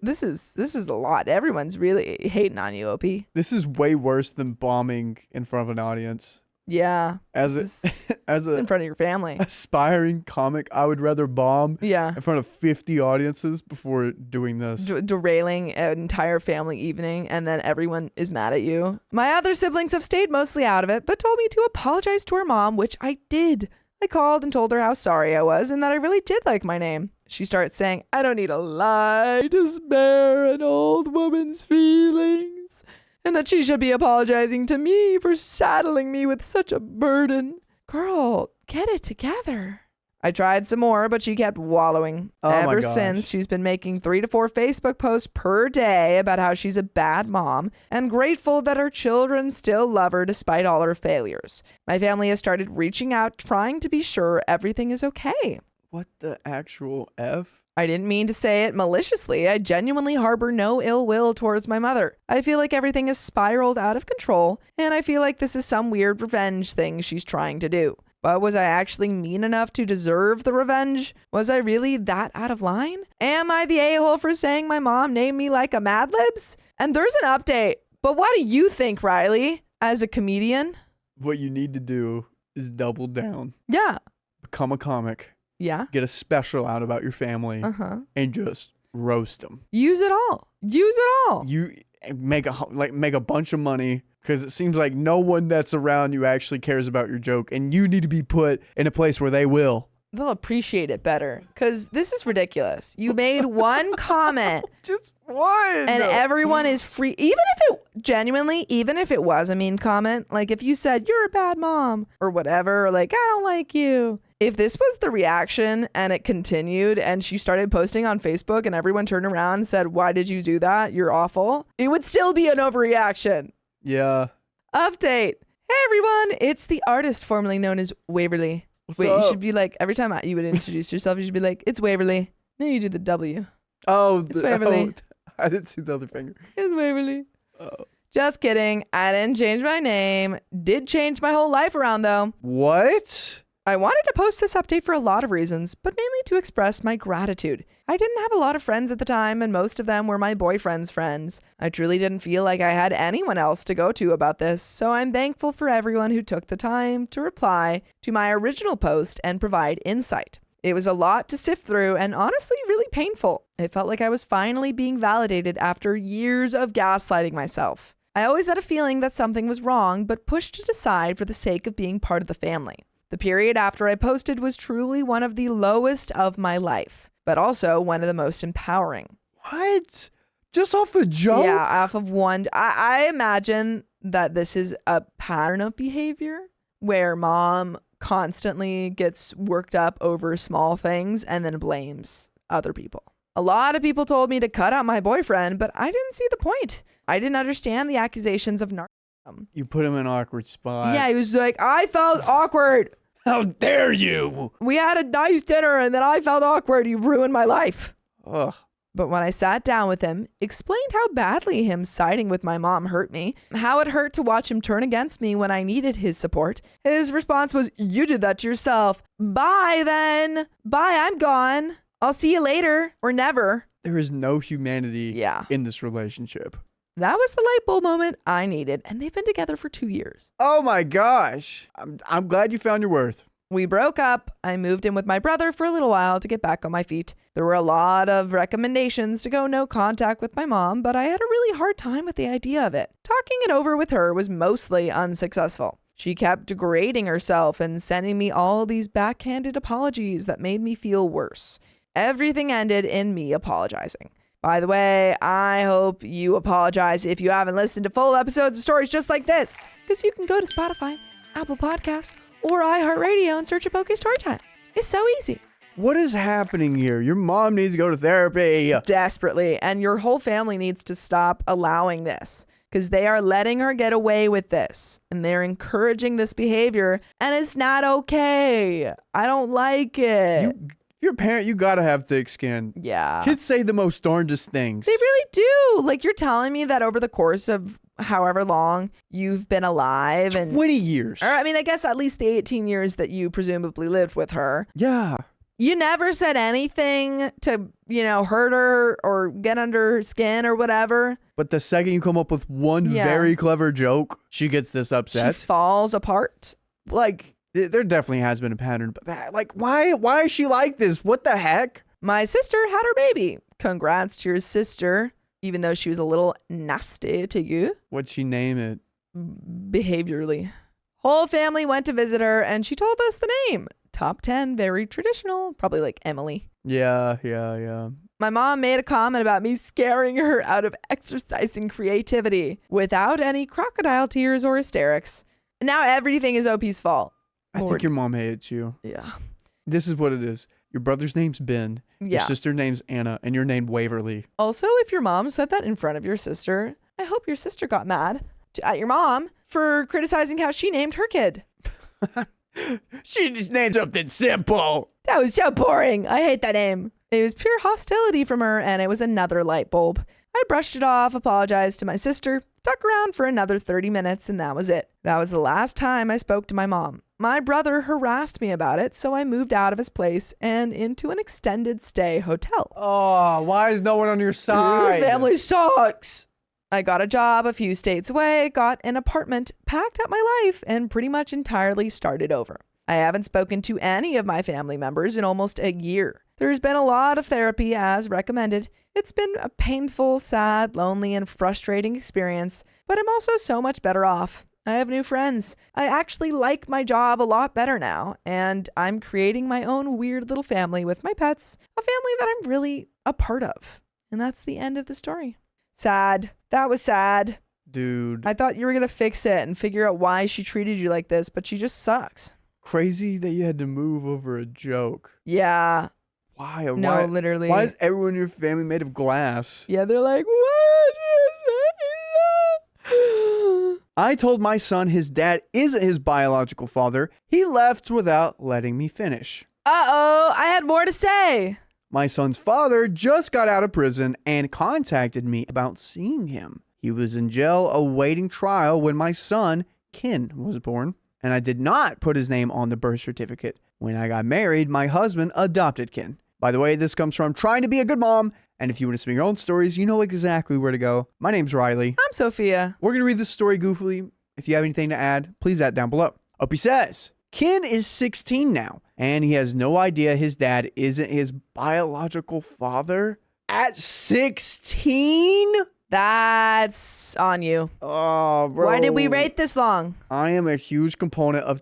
This is a lot. Everyone's really hating on you, OP. This is way worse than bombing in front of an audience. Yeah. As a in front of your family. Aspiring comic, I would rather bomb in front of 50 audiences before doing this. Derailing an entire family evening and then everyone is mad at you. My other siblings have stayed mostly out of it, but told me to apologize to her mom, which I did. I called and told her how sorry I was and that I really did like my name. She starts saying, I don't need a lie to spare an old woman's feelings, and that she should be apologizing to me for saddling me with such a burden. Girl, get it together. I tried some more, but she kept wallowing. Ever since, she's been making 3 to 4 Facebook posts per day about how she's a bad mom and grateful that her children still love her despite all her failures. My family has started reaching out, trying to be sure everything is okay. What the actual F? I didn't mean to say it maliciously. I genuinely harbor no ill will towards my mother. I feel like everything has spiraled out of control, and I feel like this is some weird revenge thing she's trying to do. But was I actually mean enough to deserve the revenge? Was I really that out of line? Am I the a-hole for saying my mom named me like a madlibs? And there's an update. But what do you think, Riley, as a comedian? What you need to do is double down. Yeah. Become a comic. Yeah. Get a special out about your family and just roast them. Use it all. Use it all. You make a bunch of money because it seems like no one that's around you actually cares about your joke, and you need to be put in a place where they will. They'll appreciate it better because this is ridiculous. You made one comment. Just one. And everyone is free. Even if it was a mean comment, like if you said, you're a bad mom or whatever, or like, I don't like you. If this was the reaction and it continued and she started posting on Facebook and everyone turned around and said, why did you do that? You're awful. It would still be an overreaction. Yeah. Update. Hey, everyone. It's the artist formerly known as Waverly. You should be like, every time you would introduce yourself, you should be like, it's Waverly. No, you do the W. Oh, it's Waverly. I didn't see the other finger. It's Waverly. Oh. Just kidding. I didn't change my name. Did change my whole life around, though. What? I wanted to post this update for a lot of reasons, but mainly to express my gratitude. I didn't have a lot of friends at the time, and most of them were my boyfriend's friends. I truly didn't feel like I had anyone else to go to about this, so I'm thankful for everyone who took the time to reply to my original post and provide insight. It was a lot to sift through and honestly really painful. It felt like I was finally being validated after years of gaslighting myself. I always had a feeling that something was wrong, but pushed it aside for the sake of being part of the family. The period after I posted was truly one of the lowest of my life, but also one of the most empowering. What? Just off a joke? Yeah, off of one. I imagine that this is a pattern of behavior where mom constantly gets worked up over small things and then blames other people. A lot of people told me to cut out my boyfriend, but I didn't see the point. I didn't understand the accusations of narcissism. You put him in an awkward spot. Yeah, he was like, I felt awkward. How dare you? We had a nice dinner and then I felt awkward. You've ruined my life. Ugh. But when I sat down with him, explained how badly him siding with my mom hurt me, how it hurt to watch him turn against me when I needed his support, his response was, you did that to yourself. Bye then. Bye, I'm gone. I'll see you later or never. There is no humanity in this relationship. That was the light bulb moment I needed, and they've been together for 2 years. Oh my gosh. I'm glad you found your worth. We broke up. I moved in with my brother for a little while to get back on my feet. There were a lot of recommendations to go no contact with my mom, but I had a really hard time with the idea of it. Talking it over with her was mostly unsuccessful. She kept degrading herself and sending me all these backhanded apologies that made me feel worse. Everything ended in me apologizing. By the way, I hope you apologize if you haven't listened to full episodes of stories just like this, because you can go to Spotify, Apple Podcasts, or iHeartRadio and search Poke Storytime. It's so easy. What is happening here? Your mom needs to go to therapy. Desperately. And your whole family needs to stop allowing this because they are letting her get away with this and they're encouraging this behavior and it's not okay. I don't like it. You're a parent, you gotta have thick skin. Yeah. Kids say the most darndest things. They really do. Like, you're telling me that over the course of however long you've been alive and 20 years. or I mean, I guess at least the 18 years that you presumably lived with her. Yeah. You never said anything to, hurt her or get under her skin or whatever. But the second you come up with one very clever joke, she gets this upset. She falls apart. Like, there definitely has been a pattern, but why is she like this? What the heck? My sister had her baby. Congrats to your sister, even though she was a little nasty to you. What'd she name it? Behaviorally. Whole family went to visit her and she told us the name. Top 10, very traditional. Probably like Emily. Yeah. My mom made a comment about me scaring her out of exercising creativity without any crocodile tears or hysterics. And now everything is OP's fault. I think your mom hates you. Yeah. This is what it is. Your brother's name's Ben. Yeah. Your sister name's Anna, and you're named Waverly. Also, if your mom said that in front of your sister, I hope your sister got mad at your mom for criticizing how she named her kid. She just named something simple. That was so boring. I hate that name. It was pure hostility from her, and it was another light bulb. I brushed it off, apologized to my sister, stuck around for another 30 minutes, and that was it. That was the last time I spoke to my mom. My brother harassed me about it, so I moved out of his place and into an extended stay hotel. Oh, why is no one on your side? Your family sucks. I got a job a few states away, got an apartment, packed up my life, and pretty much entirely started over. I haven't spoken to any of my family members in almost a year. There's been a lot of therapy as recommended. It's been a painful, sad, lonely, and frustrating experience, but I'm also so much better off. I have new friends. I actually like my job a lot better now, and I'm creating my own weird little family with my pets, a family that I'm really a part of. And that's the end of the story. Sad. That was sad. Dude. I thought you were going to fix it and figure out why she treated you like this, but she just sucks. Crazy that you had to move over a joke. Yeah. Why? No, literally. Why is everyone in your family made of glass? Yeah, they're like, why did you say that? I told my son his dad isn't his biological father. He left without letting me finish. Uh-oh, I had more to say. My son's father just got out of prison and contacted me about seeing him. He was in jail awaiting trial when my son, Ken, was born, and I did not put his name on the birth certificate. When I got married, my husband adopted Ken. By the way, this comes from trying to be a good mom, and if you want to spin your own stories, you know exactly where to go. My name's Riley. I'm Sophia. We're going to read this story goofily. If you have anything to add, please add down below. Opie says, Ken is 16 now, and he has no idea his dad isn't his biological father. At 16? That's on you. Oh, bro. Why did we wait this long? I am a huge component of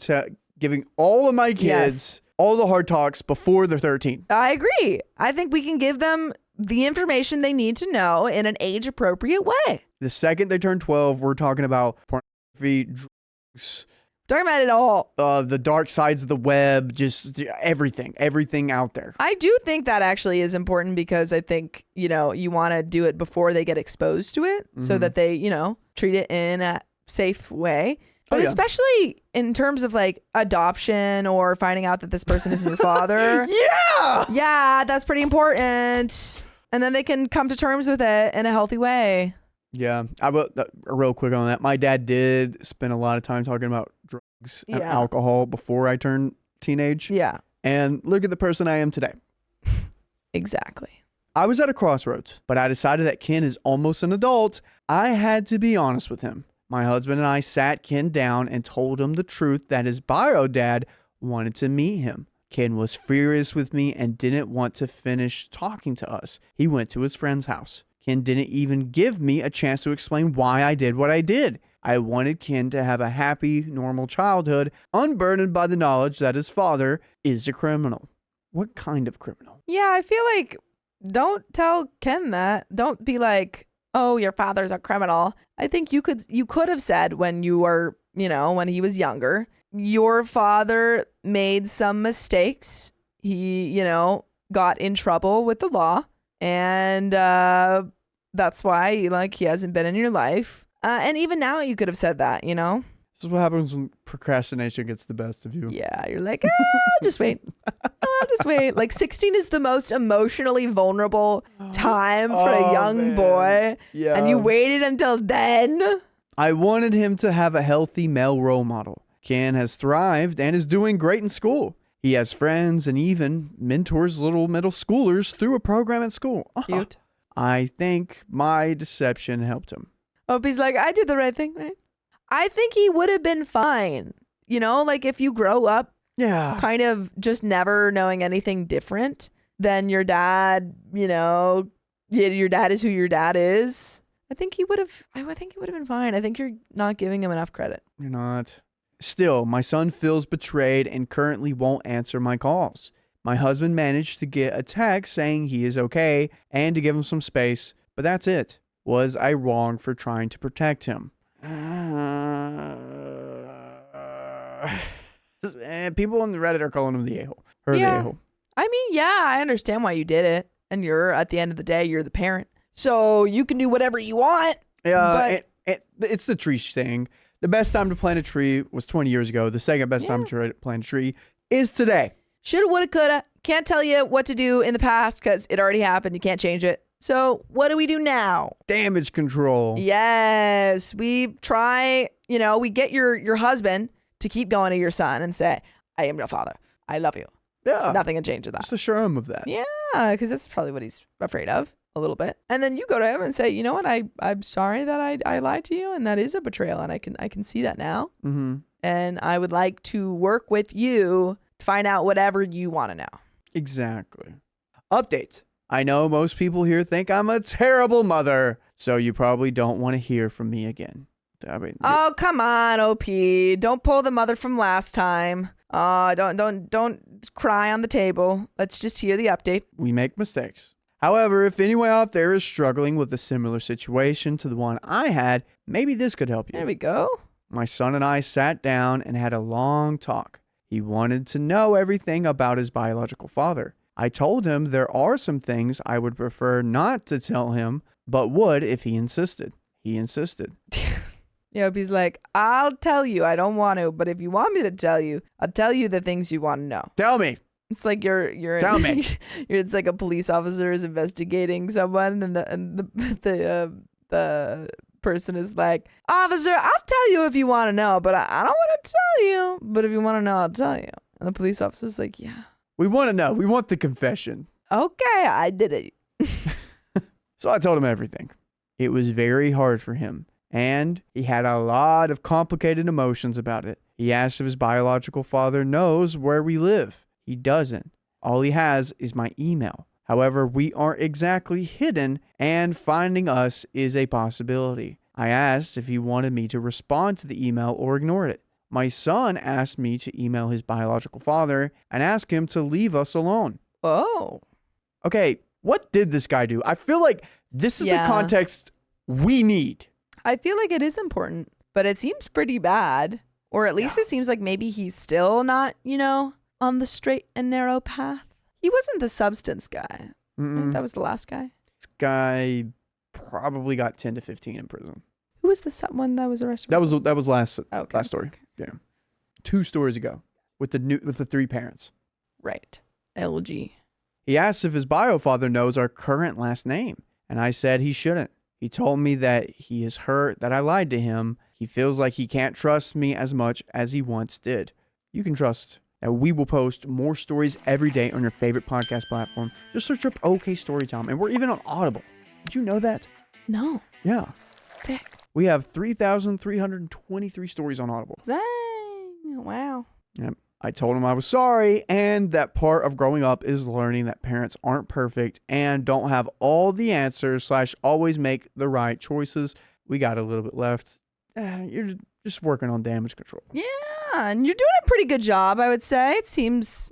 giving all of my kids all the hard talks before they're 13. I agree. I think we can give them the information they need to know in an age-appropriate way. The second they turn 12, we're talking about pornography, drugs, Talking about it all. the dark sides of the web, just everything out there. I do think that actually is important because I think, you want to do it before they get exposed to it so that they, treat it in a safe way. But especially in terms of like adoption or finding out that this person isn't your father. Yeah! Yeah, that's pretty important. And then they can come to terms with it in a healthy way. Yeah, I will, real quick on that. My dad did spend a lot of time talking about drugs and alcohol before I turned teenage. Yeah. And look at the person I am today. Exactly. I was at a crossroads, but I decided that Ken is almost an adult. I had to be honest with him. My husband and I sat Ken down and told him the truth that his bio dad wanted to meet him. Ken was furious with me and didn't want to finish talking to us. He went to his friend's house. Ken didn't even give me a chance to explain why I did what I did. I wanted Ken to have a happy, normal childhood, unburdened by the knowledge that his father is a criminal. What kind of criminal? Yeah, I feel like don't tell Ken that. Don't be like, oh, your father's a criminal. I think you could have said when you were, when he was younger, your father made some mistakes. he, got in trouble with the law, and that's why like he hasn't been in your life. And even now you could have said that, This is what happens when procrastination gets the best of you. Yeah, you're like, I'll just wait. I'll just wait. Like 16 is the most emotionally vulnerable time for a young boy. Yeah. And you waited until then? I wanted him to have a healthy male role model. Ken has thrived and is doing great in school. He has friends and even mentors little middle schoolers through a program at school. Cute. I think my deception helped him. Hope he's like, I did the right thing, right? I think he would have been fine. Like if you grow up kind of just never knowing anything different than your dad, your dad is who your dad is. I think he would have been fine. I think you're not giving him enough credit. You're not. Still, my son feels betrayed and currently won't answer my calls. My husband managed to get a text saying he is okay and to give him some space, but that's it. Was I wrong for trying to protect him? People on the Reddit are calling him the a-hole. Or the a-hole. I mean, yeah, I understand why you did it. And at the end of the day, you're the parent. So you can do whatever you want. Yeah, it's the tree thing. The best time to plant a tree was 20 years ago. The second best time to plant a tree is today. Shoulda, woulda, coulda. Can't tell you what to do in the past because it already happened. You can't change it. So what do we do now? Damage control. Yes. We try, we get your husband to keep going to your son and say, I am your father. I love you. Yeah. Nothing can change with that. Just assure him of that. Yeah, because that's probably what he's afraid of a little bit. And then you go to him and say, you know what? I'm sorry that I lied to you, and that is a betrayal, and I can see that now. Mm-hmm. And I would like to work with you to find out whatever you want to know. Exactly. Updates. I know most people here think I'm a terrible mother, so you probably don't want to hear from me again. I mean, oh, come on, OP. Don't pull the mother from last time. Don't cry on the table. Let's just hear the update. We make mistakes. However, if anyone out there is struggling with a similar situation to the one I had, maybe this could help you. There we go. My son and I sat down and had a long talk. He wanted to know everything about his biological father. I told him there are some things I would prefer not to tell him, but would if he insisted. He insisted. Yep, he's like, I'll tell you. I don't want to, but if you want me to tell you, I'll tell you the things you want to know. Tell me. It's like you're tell me. It's like a police officer is investigating someone, and the person is like, officer, I'll tell you if you want to know, but I don't want to tell you. But if you want to know, I'll tell you. And the police officer's like, yeah. We want to know. We want the confession. Okay, I did it. So I told him everything. It was very hard for him. And he had a lot of complicated emotions about it. He asked if his biological father knows where we live. He doesn't. All he has is my email. However, we aren't exactly hidden, and finding us is a possibility. I asked if he wanted me to respond to the email or ignore it. My son asked me to email his biological father and ask him to leave us alone. Oh. Okay, what did this guy do? I feel like this is the context we need. I feel like it is important, but it seems pretty bad. Or at least it seems like maybe he's still not, on the straight and narrow path. He wasn't the substance guy. Right? That was the last guy. This guy probably got 10 to 15 in prison. Who was the one that was arrested? That was last story. Okay. Yeah. 2 stories ago with the 3 parents. Right. LG. He asked if his bio father knows our current last name, and I said he shouldn't. He told me that he is hurt that I lied to him. He feels like he can't trust me as much as he once did. You can trust that we will post more stories every day on your favorite podcast platform. Just search up OK Storytime, and we're even on Audible. Did you know that? No. Yeah. Sick. We have 3,323 stories on Audible. Dang. Wow. Yep. I told him I was sorry, and that part of growing up is learning that parents aren't perfect and don't have all the answers / always make the right choices. We got a little bit left. You're just working on damage control. Yeah, and you're doing a pretty good job, I would say. It seems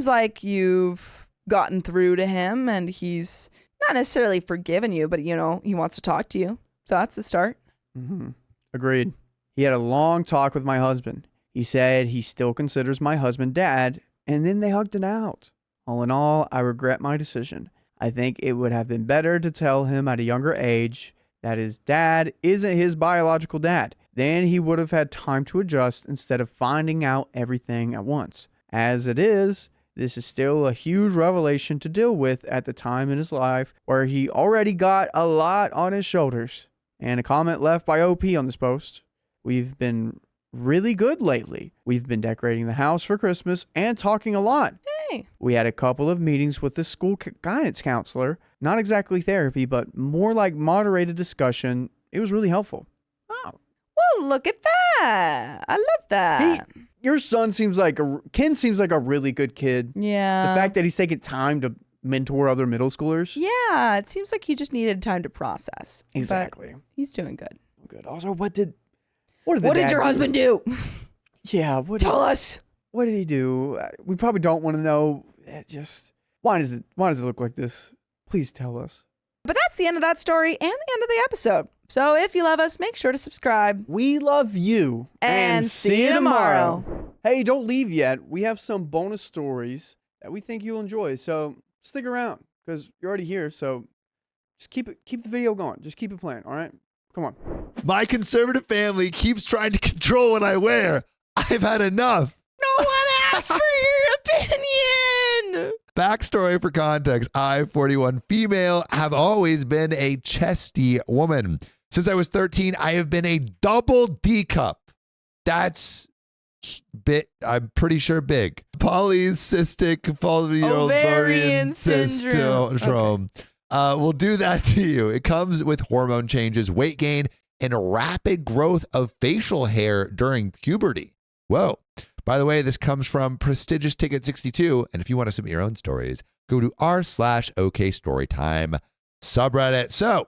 like you've gotten through to him, and he's not necessarily forgiven you, but, he wants to talk to you. So that's a start. Mm-hmm. Agreed. He had a long talk with my husband. He said he still considers my husband dad, and then they hugged it out. All in all, I regret my decision. I think it would have been better to tell him at a younger age that his dad isn't his biological dad. Then he would have had time to adjust instead of finding out everything at once. As it is, this is still a huge revelation to deal with at the time in his life where he already got a lot on his shoulders. And a comment left by OP on this post. We've been really good lately. We've been decorating the house for Christmas and talking a lot. Hey. We had a couple of meetings with the school guidance counselor. Not exactly therapy, but more like moderated discussion. It was really helpful. Well, look at that. I love that. Your son seems like Ken seems like a really good kid. Yeah. The fact that he's taking time to mentor other middle schoolers. Yeah, it seems like he just needed time to process. Exactly. But he's doing good. Good. Also, what did your husband do? Yeah. Tell us. What did he do? We probably don't want to know. Just why does it look like this? Please tell us. But that's the end of that story and the end of the episode. So if you love us, make sure to subscribe. We love you. And see you tomorrow. Hey, don't leave yet. We have some bonus stories that we think you'll enjoy. So stick around because you're already here. So just keep the video going. Just keep it playing. All right. Come on. My conservative family keeps trying to control what I wear. I've had enough. No one asked for your opinion. Backstory for context. I, 41 female, have always been a chesty woman. Since I was 13, I have been a double D cup. That's bit. I'm pretty sure big. Polycystic ovarian syndrome. Okay. Will do that to you. It comes with hormone changes, weight gain, and rapid growth of facial hair during puberty. Whoa. By the way, this comes from Prestigious Ticket 62. And if you want to submit your own stories, go to r/OKStorytime subreddit. So,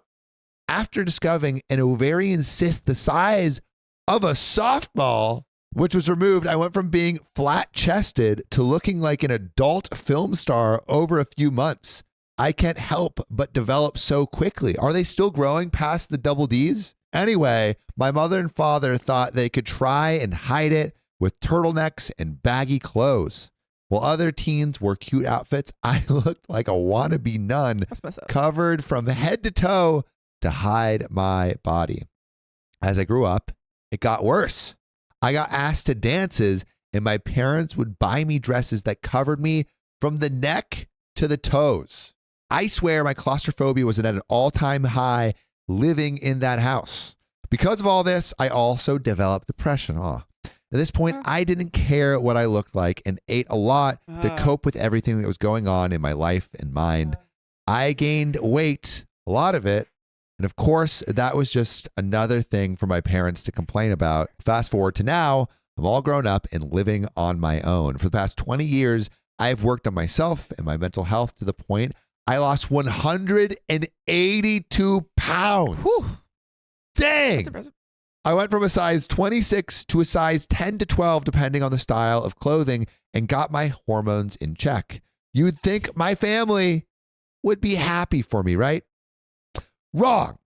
after discovering an ovarian cyst the size of a softball, which was removed, I went from being flat-chested to looking like an adult film star over a few months. I can't help but develop so quickly. Are they still growing past the double Ds? Anyway, my mother and father thought they could try and hide it with turtlenecks and baggy clothes. While other teens wore cute outfits, I looked like a wannabe nun, covered from head to toe to hide my body. As I grew up, it got worse. I got asked to dances, and my parents would buy me dresses that covered me from the neck to the toes. I swear my claustrophobia was at an all-time high living in that house. Because of all this, I also developed depression. At this point, I didn't care what I looked like and ate a lot to cope with everything that was going on in my life and mind. I gained weight, a lot of it. And of course, that was just another thing for my parents to complain about. Fast forward to now, I'm all grown up and living on my own. For the past 20 years, I've worked on myself and my mental health to the point I lost 182 pounds. Whew. Dang. That's impressive. I went from a size 26 to a size 10 to 12, depending on the style of clothing, and got my hormones in check. You'd think my family would be happy for me, right? Wrong.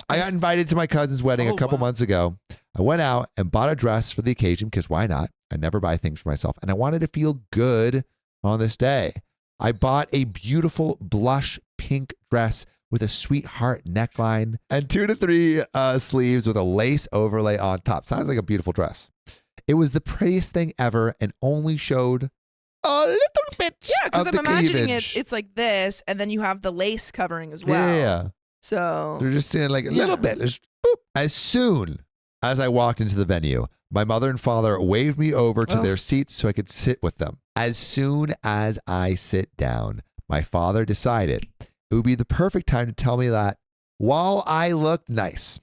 I got invited to my cousin's wedding a couple months ago. I went out and bought a dress for the occasion because why not? I never buy things for myself, and I wanted to feel good on this day. I bought a beautiful blush pink dress with a sweetheart neckline and 2 to 3 sleeves with a lace overlay on top. Sounds like a beautiful dress. It was the prettiest thing ever and only showed a little bit because of I'm the imagining cleavage. it's like this, and then you have the lace covering as well. Yeah. So they're just seeing like a little bit. Just, boop. As soon as I walked into the venue, my mother and father waved me over to their seats so I could sit with them. As soon as I sit down, my father decided it would be the perfect time to tell me that while I looked nice,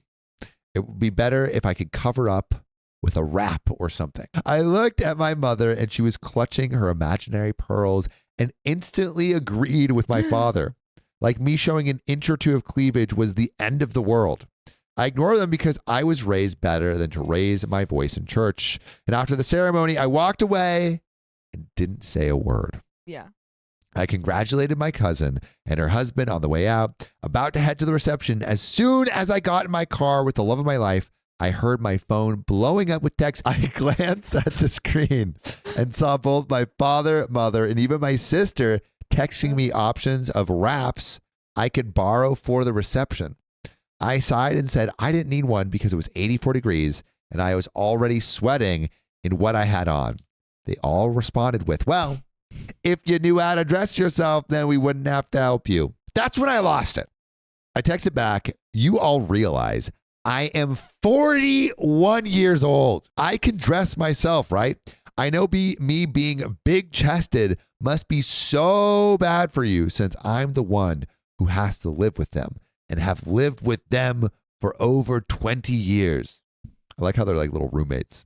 it would be better if I could cover up with a wrap or something. I looked at my mother and she was clutching her imaginary pearls and instantly agreed with my father. Like me showing an inch or two of cleavage was the end of the world. I ignored them because I was raised better than to raise my voice in church. And after the ceremony, I walked away and didn't say a word. Yeah. I congratulated my cousin and her husband on the way out, about to head to the reception. As soon as I got in my car with the love of my life, I heard my phone blowing up with texts. I glanced at the screen and saw both my father, mother, and even my sister texting me options of wraps I could borrow for the reception. I sighed and said I didn't need one because it was 84 degrees and I was already sweating in what I had on. They all responded with, well, if you knew how to dress yourself, then we wouldn't have to help you. That's when I lost it. I texted back, you all realize I am 41 years old. I can dress myself, right? I know me being big-chested must be so bad for you since I'm the one who has to live with them and have lived with them for over 20 years. I like how they're like little roommates.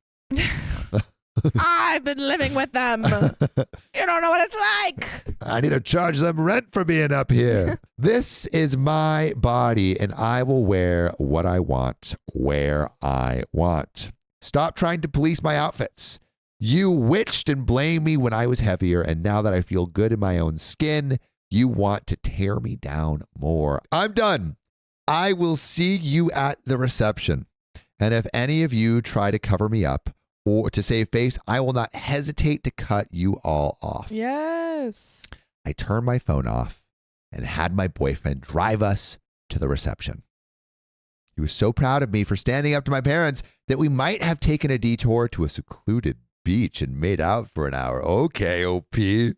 I've been living with them. You don't know what it's like. I need to charge them rent for being up here. This is my body, and I will wear what I want, where I want. Stop trying to police my outfits. You witched and blamed me when I was heavier, and now that I feel good in my own skin, you want to tear me down more. I'm done. I will see you at the reception. And if any of you try to cover me up, or to save face, I will not hesitate to cut you all off. Yes. I turned my phone off and had my boyfriend drive us to the reception. He was so proud of me for standing up to my parents that we might have taken a detour to a secluded beach and made out for an hour. Okay, OP. Okay.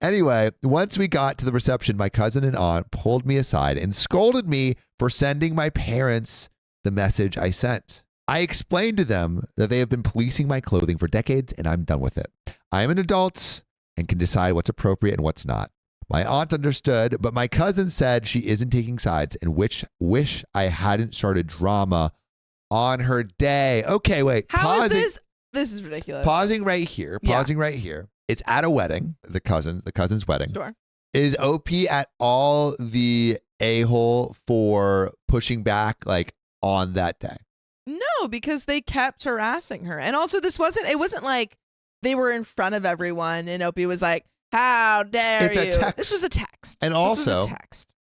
Anyway, once we got to the reception, my cousin and aunt pulled me aside and scolded me for sending my parents the message I sent. I explained to them that they have been policing my clothing for decades and I'm done with it. I am an adult and can decide what's appropriate and what's not. My aunt understood, but my cousin said she isn't taking sides and wish I hadn't started drama on her day. Okay, wait. How is this? This is ridiculous. Pausing right here. Right here. It's at a wedding, the cousin's wedding. Sure. Is OP at all the a-hole for pushing back like on that day? No, because they kept harassing her. And also it wasn't like they were in front of everyone and Opie was like, how dare it's you? A text. This was a text. And also,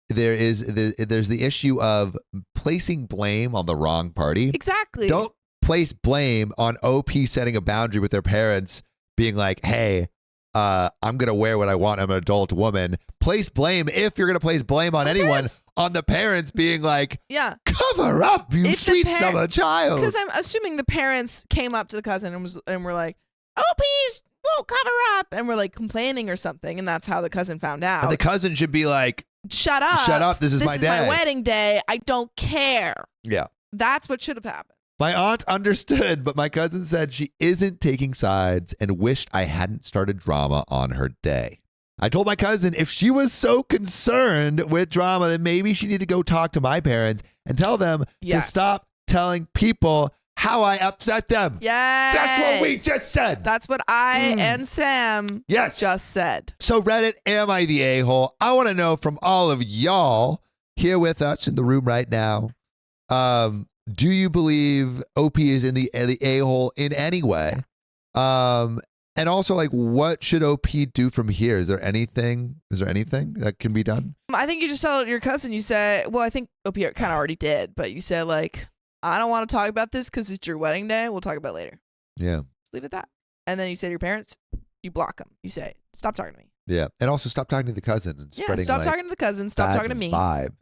there's the issue of placing blame on the wrong party. Exactly. Don't place blame on OP setting a boundary with their parents, being like, hey, I'm going to wear what I want. I'm an adult woman. Place blame, if you're going to place blame on anyone, parents. On the parents being like, yeah, cover up, you sweet summer child. Because I'm assuming the parents came up to the cousin and were like, oh, please, won't cover up. And we're like complaining or something. And that's how the cousin found out. And the cousin should be like, shut up. Shut up. This is my day. my wedding day. I don't care. Yeah. That's what should have happened. My aunt understood, but my cousin said she isn't taking sides and wished I hadn't started drama on her day. I told my cousin if she was so concerned with drama, then maybe she needed to go talk to my parents and tell them to stop telling people how I upset them. Yes. That's what we just said. That's what I and Sam just said. So Reddit, am I the a-hole? I want to know from all of y'all here with us in the room right now. Do you believe OP is in the a-hole in any way? And also, like, what should OP do from here? Is there anything that can be done? I think you just tell your cousin, you say, well, I think OP kind of already did, but you said, like, I don't want to talk about this because it's your wedding day. We'll talk about it later. Yeah. Just leave it at that. And then you say to your parents, you block them. You say, stop talking to me. Yeah. And also stop talking to the cousin and spreading stop talking to the cousin. Stop talking to me. Vibes.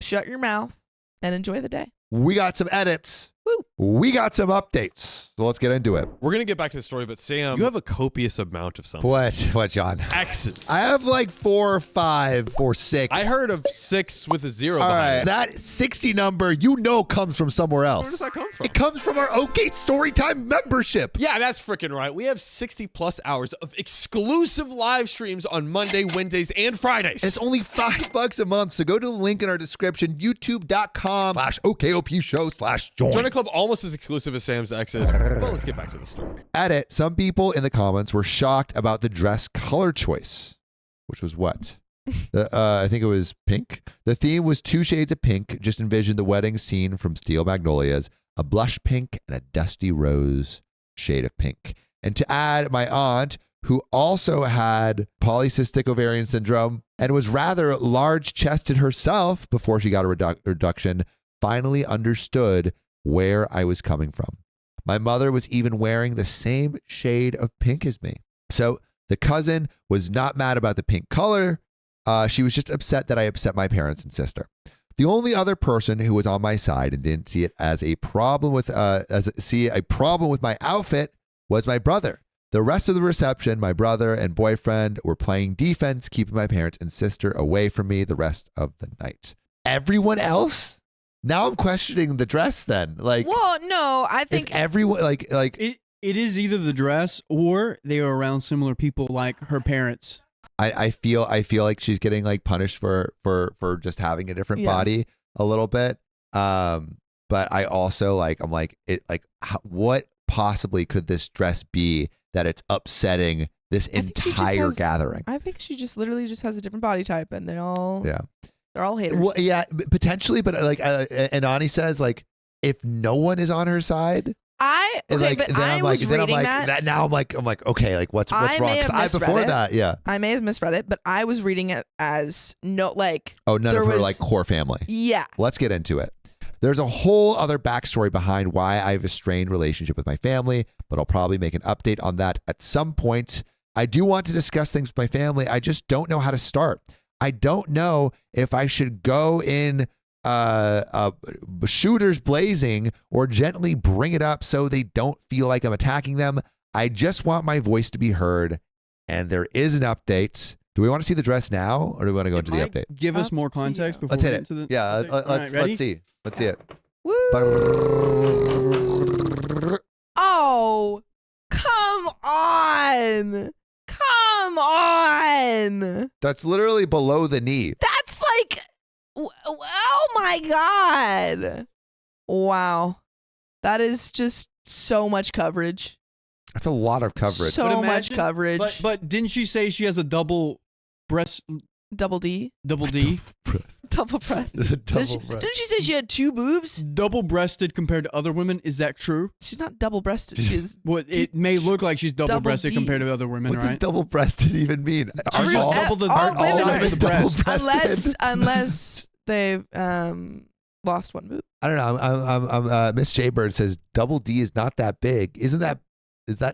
Shut your mouth and enjoy the day. We got some edits. Woo. We got some updates. So let's get into it. We're going to get back to the story, but Sam, you have a copious amount of something. What, John? X's. I have like 4 or 5 or 6. I heard of 6 with a 0 All behind right. it. That 60 number, comes from somewhere else. Where does that come from? It comes from our OK Storytime membership. Yeah, that's freaking right. We have 60 plus hours of exclusive live streams on Monday, Wednesdays, and Fridays. It's only $5 a month. So go to the link in our description, youtube.com/OKOP show/join. Join a club almost as exclusive as Sam's X is. Well, let's get back to the story. Edit. Some people in the comments were shocked about the dress color choice, which was what? I think it was pink. The theme was 2 shades of pink. Just envision the wedding scene from Steel Magnolias, a blush pink and a dusty rose shade of pink. And to add, my aunt, who also had polycystic ovarian syndrome and was rather large-chested herself before she got a reduction, finally understood where I was coming from. My mother was even wearing the same shade of pink as me. So the cousin was not mad about the pink color. She was just upset that I upset my parents and sister. The only other person who was on my side and didn't see it as a problem with my outfit was my brother. The rest of the reception, my brother and boyfriend were playing defense, keeping my parents and sister away from me the rest of the night. Everyone else? Now I'm questioning the dress then. Like, well, no, I think if everyone It is either the dress or they are around similar people like her parents. I feel like she's getting like punished for just having a different body a little bit. But I also what possibly could this dress be that it's upsetting this entire gathering? I think she just literally just has a different body type, and they're all haters. Well, yeah, potentially, but like and Ani says like if no one is on her side. I was reading that. Now I'm like, okay, like what's wrong? Because before that, I may have misread it, but I was reading it as none of her like core family. Yeah. Let's get into it. There's a whole other backstory behind why I have a strained relationship with my family, but I'll probably make an update on that at some point. I do want to discuss things with my family. I just don't know how to start. I don't know if I should go in shooters blazing or gently bring it up so they don't feel like I'm attacking them. I just want my voice to be heard, and there is an update. Do we want to see the dress now, or do we want to go into the update? Give us more context before let's hit we it. get into the Let's see. Let's see it. Woo. Oh, come on. Come on. That's literally below the knee. That's like, oh my God. Wow. That is just so much coverage. That's a lot of coverage. So much coverage. But didn't she say she has a double breast? Double D? Double D? Double breast. Didn't she say she had 2 boobs? Double-breasted compared to other women. Is that true? She's not double-breasted. She's it may look like she's double-breasted compared to other women, what right? does double-breasted even mean? She's just double the breast. Unless they've lost 1 boob. I don't know. I'm Miss Jaybird says double D is not that big. Is that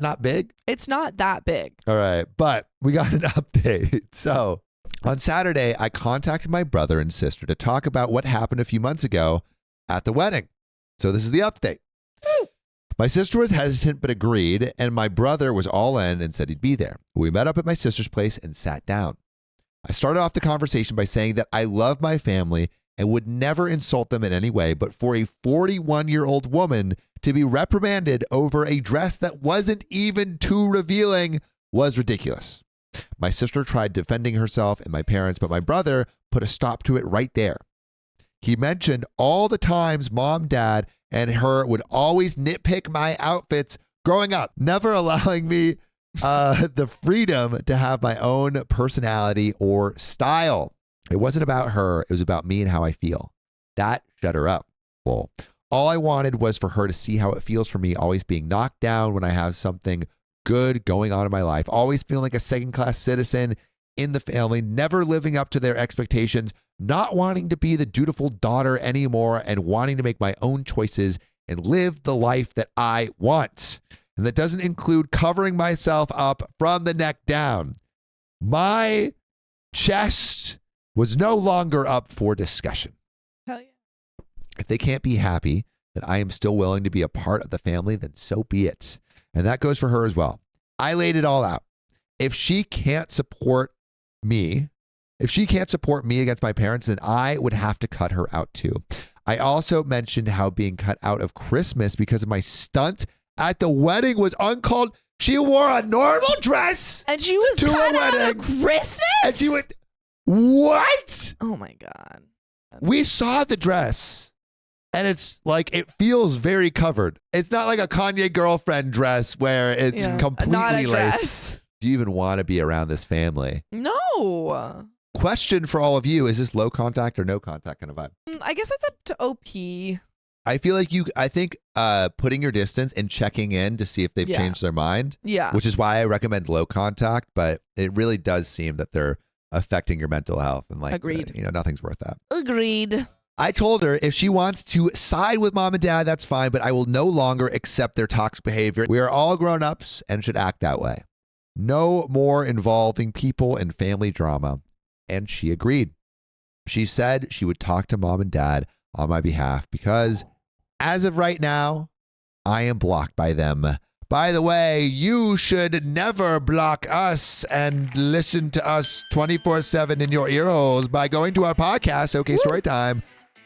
not big? It's not that big. All right, but we got an update. So on Saturday, I contacted my brother and sister to talk about what happened a few months ago at the wedding. So this is the update. My sister was hesitant but agreed, and my brother was all in and said he'd be there. We met up at my sister's place and sat down. I started off the conversation by saying that I love my family and would never insult them in any way, but for a 41-year-old woman to be reprimanded over a dress that wasn't even too revealing was ridiculous. My sister tried defending herself and my parents, but my brother put a stop to it right there. He mentioned all the times mom, dad, and her would always nitpick my outfits growing up, never allowing me the freedom to have my own personality or style. It wasn't about her. It was about me and how I feel. That shut her up. Well, all I wanted was for her to see how it feels for me always being knocked down when I have something good going on in my life, always feeling like a second-class citizen in the family, never living up to their expectations, not wanting to be the dutiful daughter anymore, and wanting to make my own choices and live the life that I want. And that doesn't include covering myself up from the neck down. My chest was no longer up for discussion. Hell yeah. If they can't be happy that I am still willing to be a part of the family, then so be it. And that goes for her as well. I laid it all out. If she can't support me against my parents, then I would have to cut her out too. I also mentioned how being cut out of Christmas because of my stunt at the wedding was uncalled. She wore a normal dress. And she was cut out of Christmas? And she went, what? Oh my God. We saw the dress. And it's like, it feels very covered. It's not like a Kanye girlfriend dress where it's completely laced. Do you even want to be around this family? No. Question for all of you. Is this low contact or no contact kind of vibe? I guess that's up to OP. I feel like I think putting your distance and checking in to see if they've changed their mind. Yeah. Which is why I recommend low contact, but it really does seem that they're affecting your mental health. And like, agreed. Nothing's worth that. Agreed. I told her if she wants to side with mom and dad, that's fine, but I will no longer accept their toxic behavior. We are all grown-ups and should act that way. No more involving people in family drama. And she agreed. She said she would talk to mom and dad on my behalf because as of right now, I am blocked by them. By the way, you should never block us and listen to us 24/7 in your ear holes by going to our podcast, OK Storytime.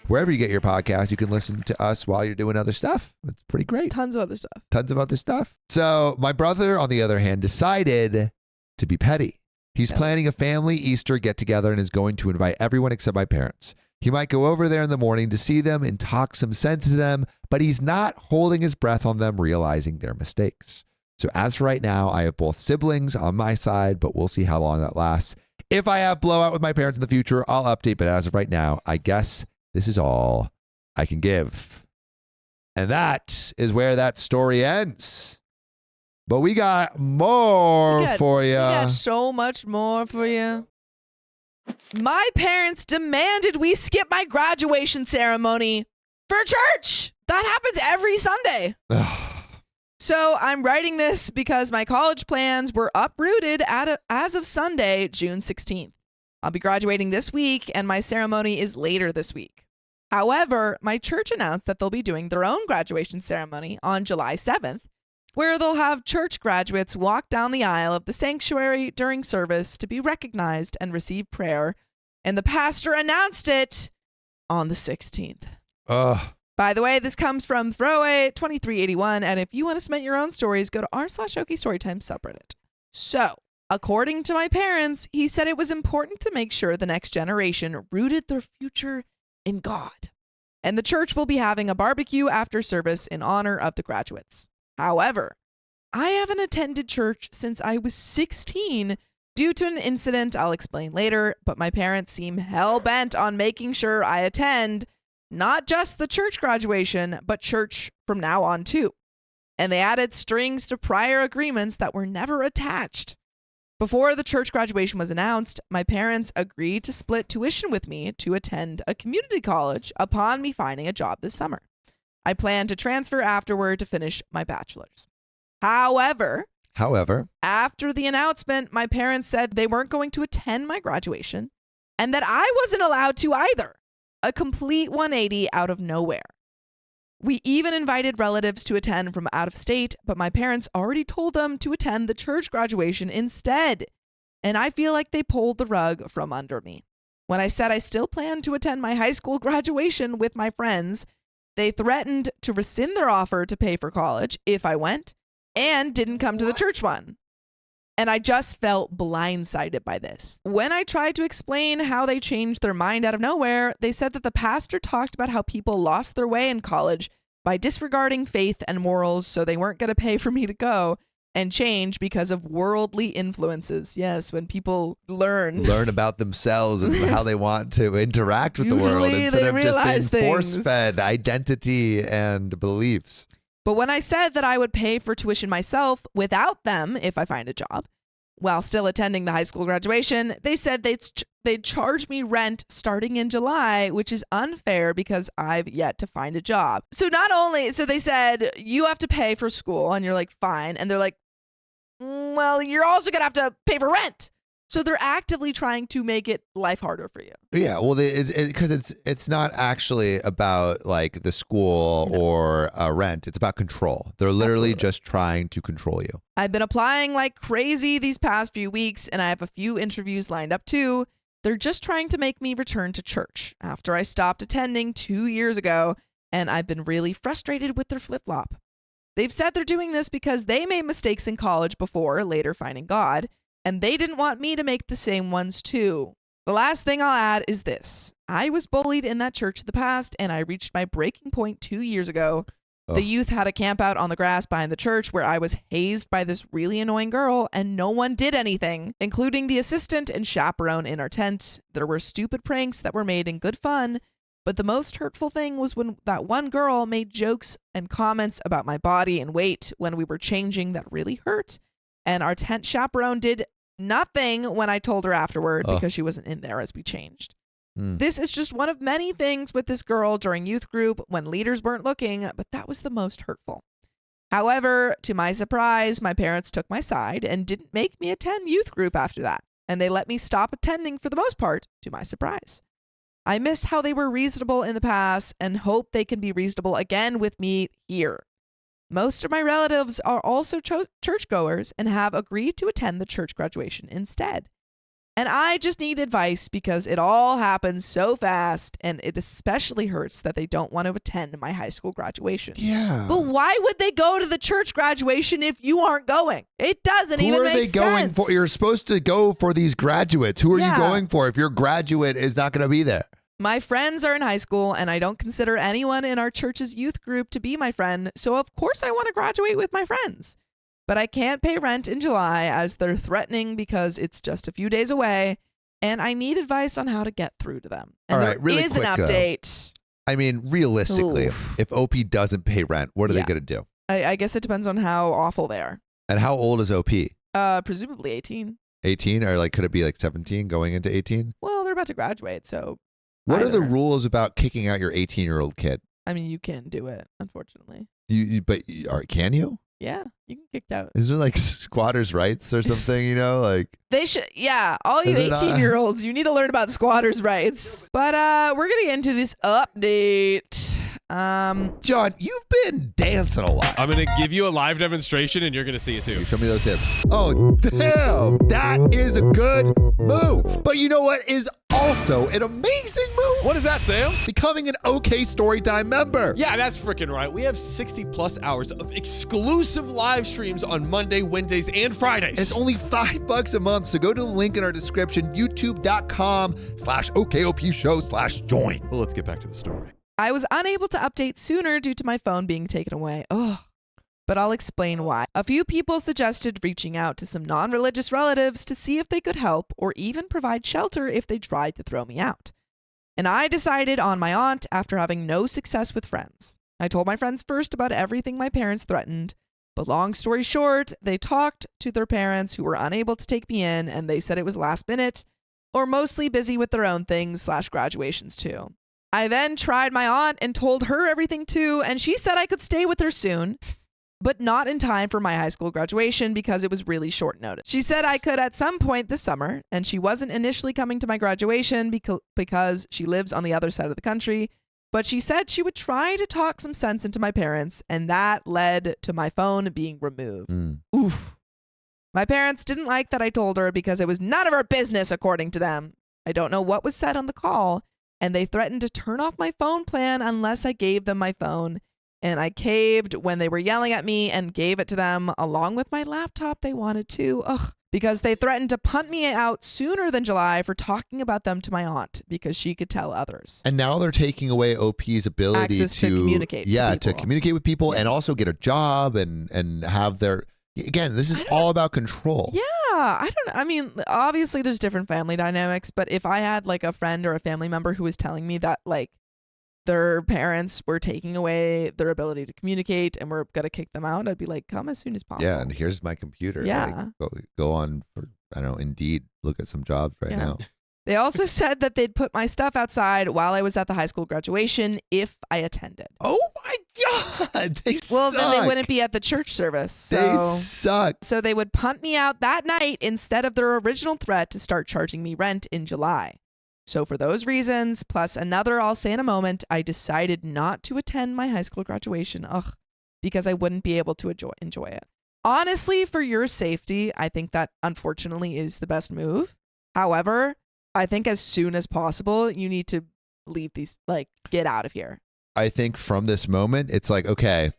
Wherever you get your podcast, you can listen to us while you're doing other stuff. It's pretty great. Tons of other stuff. Tons of other stuff. So my brother, on the other hand, decided to be petty. He's planning a family Easter get-together and is going to invite everyone except my parents. He might go over there in the morning to see them and talk some sense to them, but he's not holding his breath on them realizing their mistakes. So as for right now, I have both siblings on my side, but we'll see how long that lasts. If I have blowout with my parents in the future, I'll update, but as of right now, I guess this is all I can give. And that is where that story ends. But we got more for you. We got so much more for you. My parents demanded we skip my graduation ceremony for church. That happens every Sunday. So I'm writing this because my college plans were uprooted as of Sunday, June 16th. I'll be graduating this week and my ceremony is later this week. However, my church announced that they'll be doing their own graduation ceremony on July 7th, where they'll have church graduates walk down the aisle of the sanctuary during service to be recognized and receive prayer. And the pastor announced it on the 16th. By the way, this comes from Throwaway2381. And if you want to submit your own stories, go to r/OKStorytime subreddit. So, according to my parents, he said it was important to make sure the next generation rooted their future in God. And the church will be having a barbecue after service in honor of the graduates. However, I haven't attended church since I was 16 due to an incident I'll explain later, but my parents seem hell-bent on making sure I attend not just the church graduation, but church from now on too. And they added strings to prior agreements that were never attached. Before the church graduation was announced, my parents agreed to split tuition with me to attend a community college upon me finding a job this summer. I plan to transfer afterward to finish my bachelor's. However, after the announcement, my parents said they weren't going to attend my graduation and that I wasn't allowed to either. A complete 180 out of nowhere. We even invited relatives to attend from out of state, but my parents already told them to attend the church graduation instead. And I feel like they pulled the rug from under me. When I said I still plan to attend my high school graduation with my friends, they threatened to rescind their offer to pay for college if I went and didn't come to the church one. And I just felt blindsided by this. When I tried to explain how they changed their mind out of nowhere, they said that the pastor talked about how people lost their way in college by disregarding faith and morals, so they weren't going to pay for me to go and change because of worldly influences. Yes, when people learn about themselves and how they want to interact with the world instead of just being force-fed identity and beliefs. But when I said that I would pay for tuition myself without them if I find a job, while still attending the high school graduation, they said they'd charge me rent starting in July, which is unfair because I've yet to find a job. So they said, you have to pay for school, and you're like, fine. And they're like, well, you're also going to have to pay for rent. So they're actively trying to make it life harder for you. Yeah, well, because it's not actually about like the school or rent. It's about control. They're literally just trying to control you. I've been applying like crazy these past few weeks, and I have a few interviews lined up too. They're just trying to make me return to church after I stopped attending 2 years ago, and I've been really frustrated with their flip-flop. They've said they're doing this because they made mistakes in college before later finding God, and they didn't want me to make the same ones too. The last thing I'll add is this. I was bullied in that church in the past, and I reached my breaking point 2 years ago. The youth had a camp out on the grass behind the church where I was hazed by this really annoying girl, and no one did anything, including the assistant and chaperone in our tent. There were stupid pranks that were made in good fun, but the most hurtful thing was when that one girl made jokes and comments about my body and weight when we were changing that really hurt. And our tent chaperone did nothing when I told her afterward because she wasn't in there as we changed. This is just one of many things with this girl during youth group when leaders weren't looking, but that was the most hurtful. However, to my surprise, my parents took my side and didn't make me attend youth group after that, and they let me stop attending for the most part, to my surprise. I miss how they were reasonable in the past and hope they can be reasonable again with me here. Most of my relatives are also churchgoers and have agreed to attend the church graduation instead. And I just need advice because it all happens so fast, and it especially hurts that they don't want to attend my high school graduation. Yeah. But why would they go to the church graduation if you aren't going? It doesn't even make sense. Who are they going for? You're supposed to go for these graduates. Who are you going for if your graduate is not going to be there? My friends are in high school, and I don't consider anyone in our church's youth group to be my friend, so of course I want to graduate with my friends. But I can't pay rent in July as they're threatening because it's just a few days away, and I need advice on how to get through to them. And All right, really there is an quick, update. I mean, realistically, if OP doesn't pay rent, what are they going to do? I guess it depends on how awful they are. And how old is OP? Presumably 18. 18? Or like, could it be like 17 going into 18? Well, they're about to graduate, so. What are the rules about kicking out your 18-year-old kid? I mean, you can't do it, unfortunately. Can you? Yeah, you can get kicked out. Is there like squatters' rights or something, you know? Like they should, yeah. All you 18-year-olds, you need to learn about squatters' rights. But we're gonna get into this update. John, you've been dancing a lot. I'm going to give you a live demonstration and you're going to see it too. Show me those hips. Oh, damn. That is a good move. But you know what is also an amazing move? What is that, Sam? Becoming an OK Storytime member. Yeah, that's freaking right. We have 60 plus hours of exclusive live streams on Monday, Wednesdays, and Fridays. It's only $5 a month. So go to the link in our description, youtube.com/OKOP show/join. Well, let's get back to the story. I was unable to update sooner due to my phone being taken away. But I'll explain why. A few people suggested reaching out to some non-religious relatives to see if they could help or even provide shelter if they tried to throw me out. And I decided on my aunt after having no success with friends. I told my friends first about everything my parents threatened, but long story short, they talked to their parents who were unable to take me in, and they said it was last minute or mostly busy with their own things / graduations too. I then tried my aunt and told her everything too, and she said I could stay with her soon, but not in time for my high school graduation because it was really short notice. She said I could at some point this summer, and she wasn't initially coming to my graduation because she lives on the other side of the country, but she said she would try to talk some sense into my parents, and that led to my phone being removed. Oof. My parents didn't like that I told her because it was none of her business, according to them. I don't know what was said on the call, and they threatened to turn off my phone plan unless I gave them my phone. And I caved when they were yelling at me and gave it to them along with my laptop they wanted to. Because they threatened to punt me out sooner than July for talking about them to my aunt because she could tell others. And now they're taking away OP's ability Access to communicate. To communicate with people and also get a job and have their. Again, this is all about control. Yeah, I don't know. I mean, obviously there's different family dynamics, but if I had like a friend or a family member who was telling me that like their parents were taking away their ability to communicate and were going to kick them out, I'd be like, come as soon as possible. Yeah, and here's my computer. Yeah. Like, go on for, I don't know, Indeed, look at some jobs now. They also said that they'd put my stuff outside while I was at the high school graduation if I attended. Oh my God, they suck. Well, then they wouldn't be at the church service. They suck. So they would punt me out that night instead of their original threat to start charging me rent in July. So for those reasons, plus another I'll say in a moment, I decided not to attend my high school graduation. Because I wouldn't be able to enjoy it. Honestly, for your safety, I think that unfortunately is the best move. However, I think as soon as possible, you need to leave these, get out of here. I think from this moment, it's like, okay,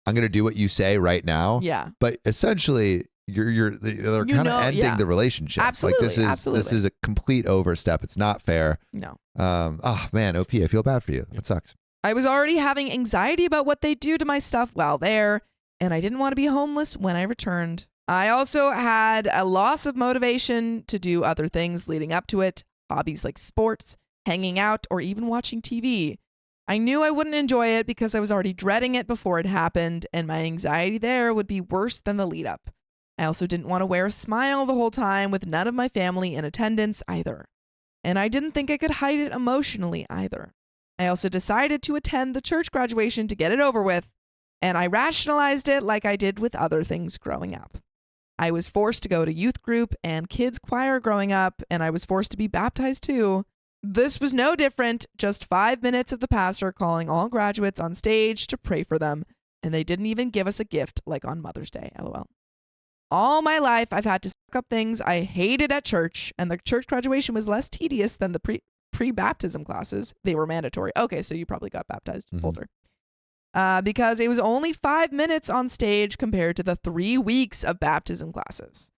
I'm going to do what you say right now. Yeah. But essentially, they're kind of ending the relationship. Absolutely. This is a complete overstep. It's not fair. No. Oh man, OP, I feel bad for you. It sucks. I was already having anxiety about what they do to my stuff while there, and I didn't want to be homeless when I returned. I also had a loss of motivation to do other things leading up to it, hobbies like sports, hanging out, or even watching TV. I knew I wouldn't enjoy it because I was already dreading it before it happened, and my anxiety there would be worse than the lead up. I also didn't want to wear a smile the whole time with none of my family in attendance either. and I didn't think I could hide it emotionally either. I also decided to attend the church graduation to get it over with, and I rationalized it like I did with other things growing up. I was forced to go to youth group and kids choir growing up, and I was forced to be baptized too. This was no different, just 5 minutes of the pastor calling all graduates on stage to pray for them, and they didn't even give us a gift like on Mother's Day, LOL. All my life, I've had to suck up things I hated at church, and the church graduation was less tedious than the pre-baptism classes. They were mandatory. Okay, so you probably got baptized older. Because it was only 5 minutes on stage compared to the 3 weeks of baptism classes.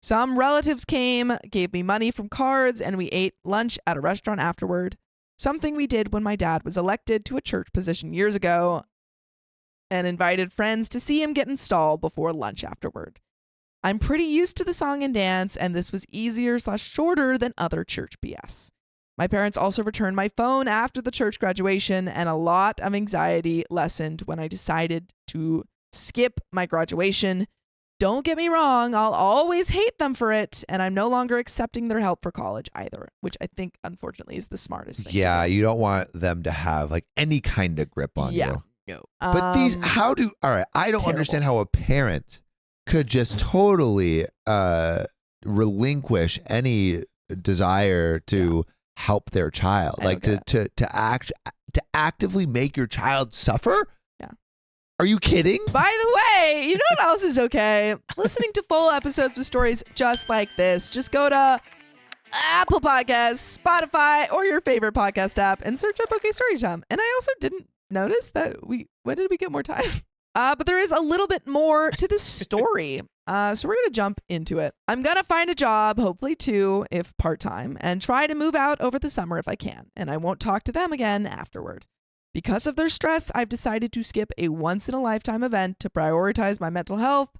Some relatives came, gave me money from cards, and we ate lunch at a restaurant afterward. Something we did when my dad was elected to a church position years ago, and invited friends to see him get installed before lunch afterward. I'm pretty used to the song and dance, and this was easier/shorter than other church BS. My parents also returned my phone after the church graduation, and a lot of anxiety lessened when I decided to skip my graduation. Don't get me wrong, I'll always hate them for it, and I'm no longer accepting their help for college either, which I think, unfortunately, is the smartest thing. Yeah, you don't want them to have like any kind of grip on you. No. But all right, I don't understand how a parent could just totally relinquish any desire to help their child, like to actively make your child suffer. Yeah. Are you kidding? By the way, you know what else is okay? Listening to full episodes with stories just like this. Just go to Apple Podcasts, Spotify, or your favorite podcast app and search up OK Storytime. And I also didn't notice that when did we get more time? But there is a little bit more to this story. So we're going to jump into it. I'm going to find a job, hopefully 2, if part-time, and try to move out over the summer if I can. And I won't talk to them again afterward. Because of their stress, I've decided to skip a once-in-a-lifetime event to prioritize my mental health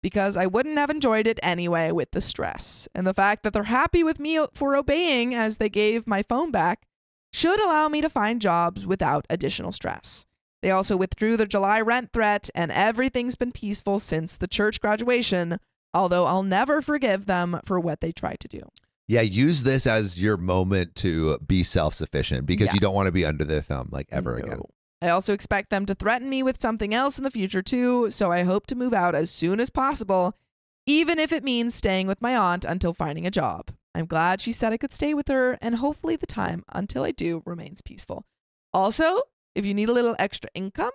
because I wouldn't have enjoyed it anyway with the stress. And the fact that they're happy with me for obeying as they gave my phone back should allow me to find jobs without additional stress. They also withdrew their July rent threat, and everything's been peaceful since the church graduation, although I'll never forgive them for what they tried to do. Yeah, use this as your moment to be self-sufficient because you don't want to be under their thumb like ever again. I also expect them to threaten me with something else in the future too, so I hope to move out as soon as possible, even if it means staying with my aunt until finding a job. I'm glad she said I could stay with her, and hopefully the time until I do remains peaceful. Also, if you need a little extra income,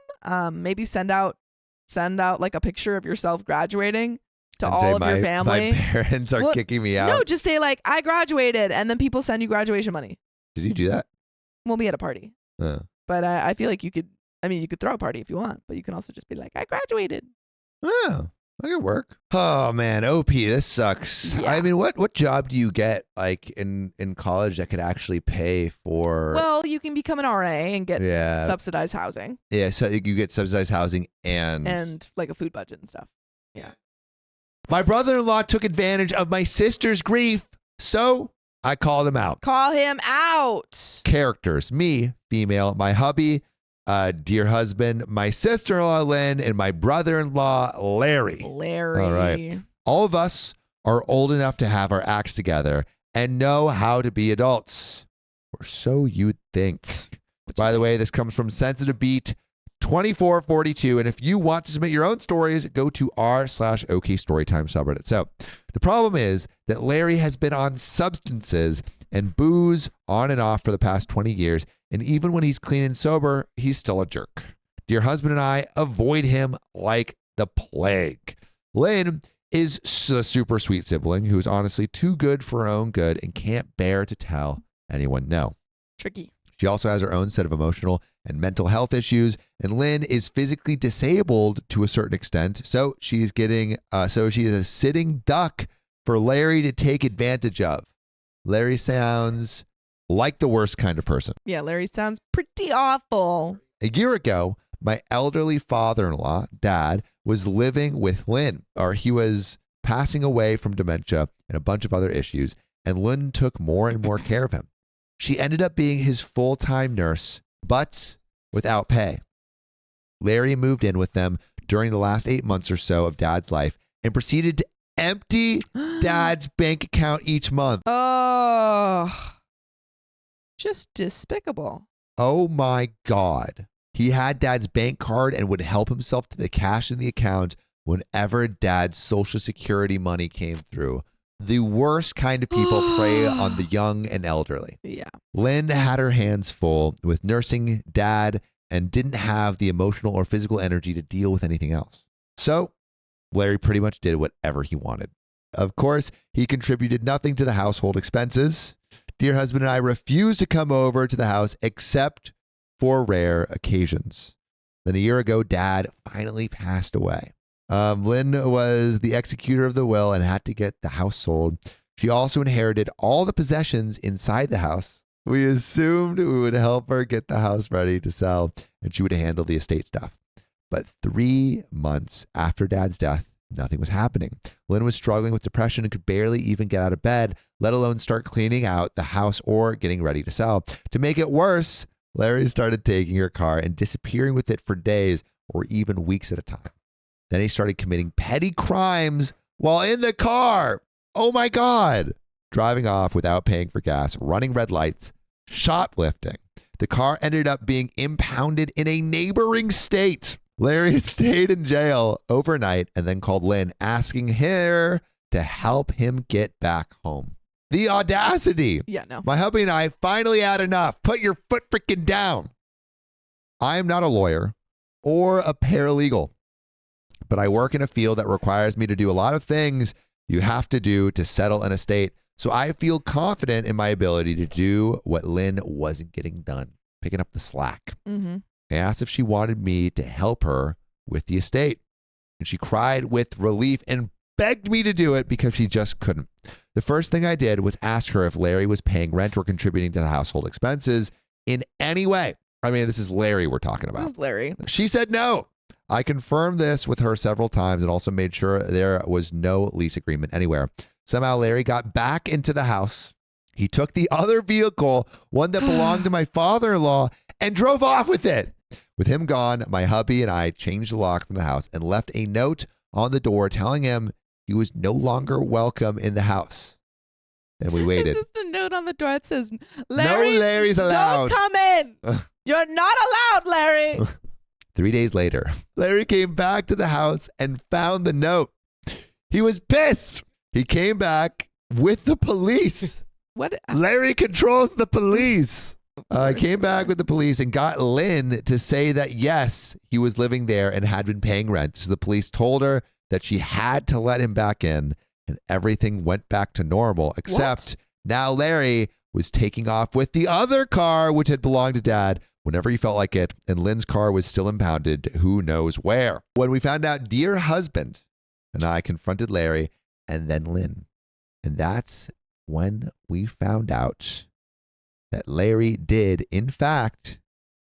maybe send out like a picture of yourself graduating to and all of your family. My parents are kicking me out. No, just say like, I graduated, and then people send you graduation money. Did you do that? We'll be at a party. But I feel like you could throw a party if you want, but you can also just be like, I graduated. Oh, that could work. Oh man, OP, this sucks. Yeah. I mean, what job do you get like in college that could actually pay for? Well, you can become an RA and get subsidized housing. Yeah, so you get subsidized housing and like a food budget and stuff. Yeah. My brother-in-law took advantage of my sister's grief, so I called him out. Call him out. Characters: me, female; my hubby, dear husband; my sister-in-law Lynn; and my brother-in-law Larry. All right. All of us are old enough to have our acts together and know how to be adults, or so you'd think. By the way, this comes from Sensitive Beat 2442, and if you want to submit your own stories, go to r/OK Storytime subreddit. So the problem is that Larry has been on substances and booze on and off for the past 20 years, and even when he's clean and sober, he's still a jerk. Dear husband and I avoid him like the plague. Lynn is a super sweet sibling who's honestly too good for her own good and can't bear to tell anyone no. Tricky. She also has her own set of emotional and mental health issues, and Lynn is physically disabled to a certain extent, so she is a sitting duck for Larry to take advantage of. Larry sounds like the worst kind of person. Yeah, Larry sounds pretty awful. A year ago, my elderly father-in-law, Dad, was living with Lynn, or he was passing away from dementia and a bunch of other issues, and Lynn took more and more care of him. She ended up being his full-time nurse, but without pay. Larry moved in with them during the last 8 months or so of Dad's life and proceeded to empty Dad's bank account each month. Oh. Just despicable. Oh my God. He had Dad's bank card and would help himself to the cash in the account whenever Dad's Social Security money came through. The worst kind of people prey on the young and elderly. Yeah. Lynn had her hands full with nursing Dad and didn't have the emotional or physical energy to deal with anything else. So Larry pretty much did whatever he wanted. Of course, he contributed nothing to the household expenses. Dear husband and I refused to come over to the house except for rare occasions. Then a year ago, Dad finally passed away. Lynn was the executor of the will and had to get the house sold. She also inherited all the possessions inside the house. We assumed we would help her get the house ready to sell and she would handle the estate stuff. But 3 months after Dad's death, nothing was happening. Lynn was struggling with depression and could barely even get out of bed, let alone start cleaning out the house or getting ready to sell. To make it worse, Larry started taking her car and disappearing with it for days or even weeks at a time. Then he started committing petty crimes while in the car. Oh my God. Driving off without paying for gas, running red lights, shoplifting. The car ended up being impounded in a neighboring state. Larry stayed in jail overnight and then called Lynn, asking her to help him get back home. The audacity. Yeah, no. My hubby and I finally had enough. Put your foot freaking down. I am not a lawyer or a paralegal, but I work in a field that requires me to do a lot of things you have to do to settle an estate. So I feel confident in my ability to do what Lynn wasn't getting done, picking up the slack. Mm-hmm. I asked if she wanted me to help her with the estate. And she cried with relief and begged me to do it because she just couldn't. The first thing I did was ask her if Larry was paying rent or contributing to the household expenses in any way. I mean, this is Larry we're talking about. This is Larry. She said no. I confirmed this with her several times and also made sure there was no lease agreement anywhere. Somehow Larry got back into the house. He took the other vehicle, one that belonged to my father-in-law, and drove off with it. With him gone, my hubby and I changed the locks in the house and left a note on the door telling him he was no longer welcome in the house. And we waited. It's just a note on the door that says, Larry, no Larry's allowed. Don't come in. You're not allowed, Larry. 3 days later, Larry came back to the house and found the note. He was pissed. He came back with the police. What? Larry controls the police. Came back with the police and got Lynn to say that, yes, he was living there and had been paying rent. So the police told her that she had to let him back in and everything went back to normal, except now Larry was taking off with the other car, which had belonged to Dad, whenever he felt like it. And Lynn's car was still impounded, who knows where. When we found out, dear husband and I confronted Larry and then Lynn. And that's when we found out that Larry did, in fact,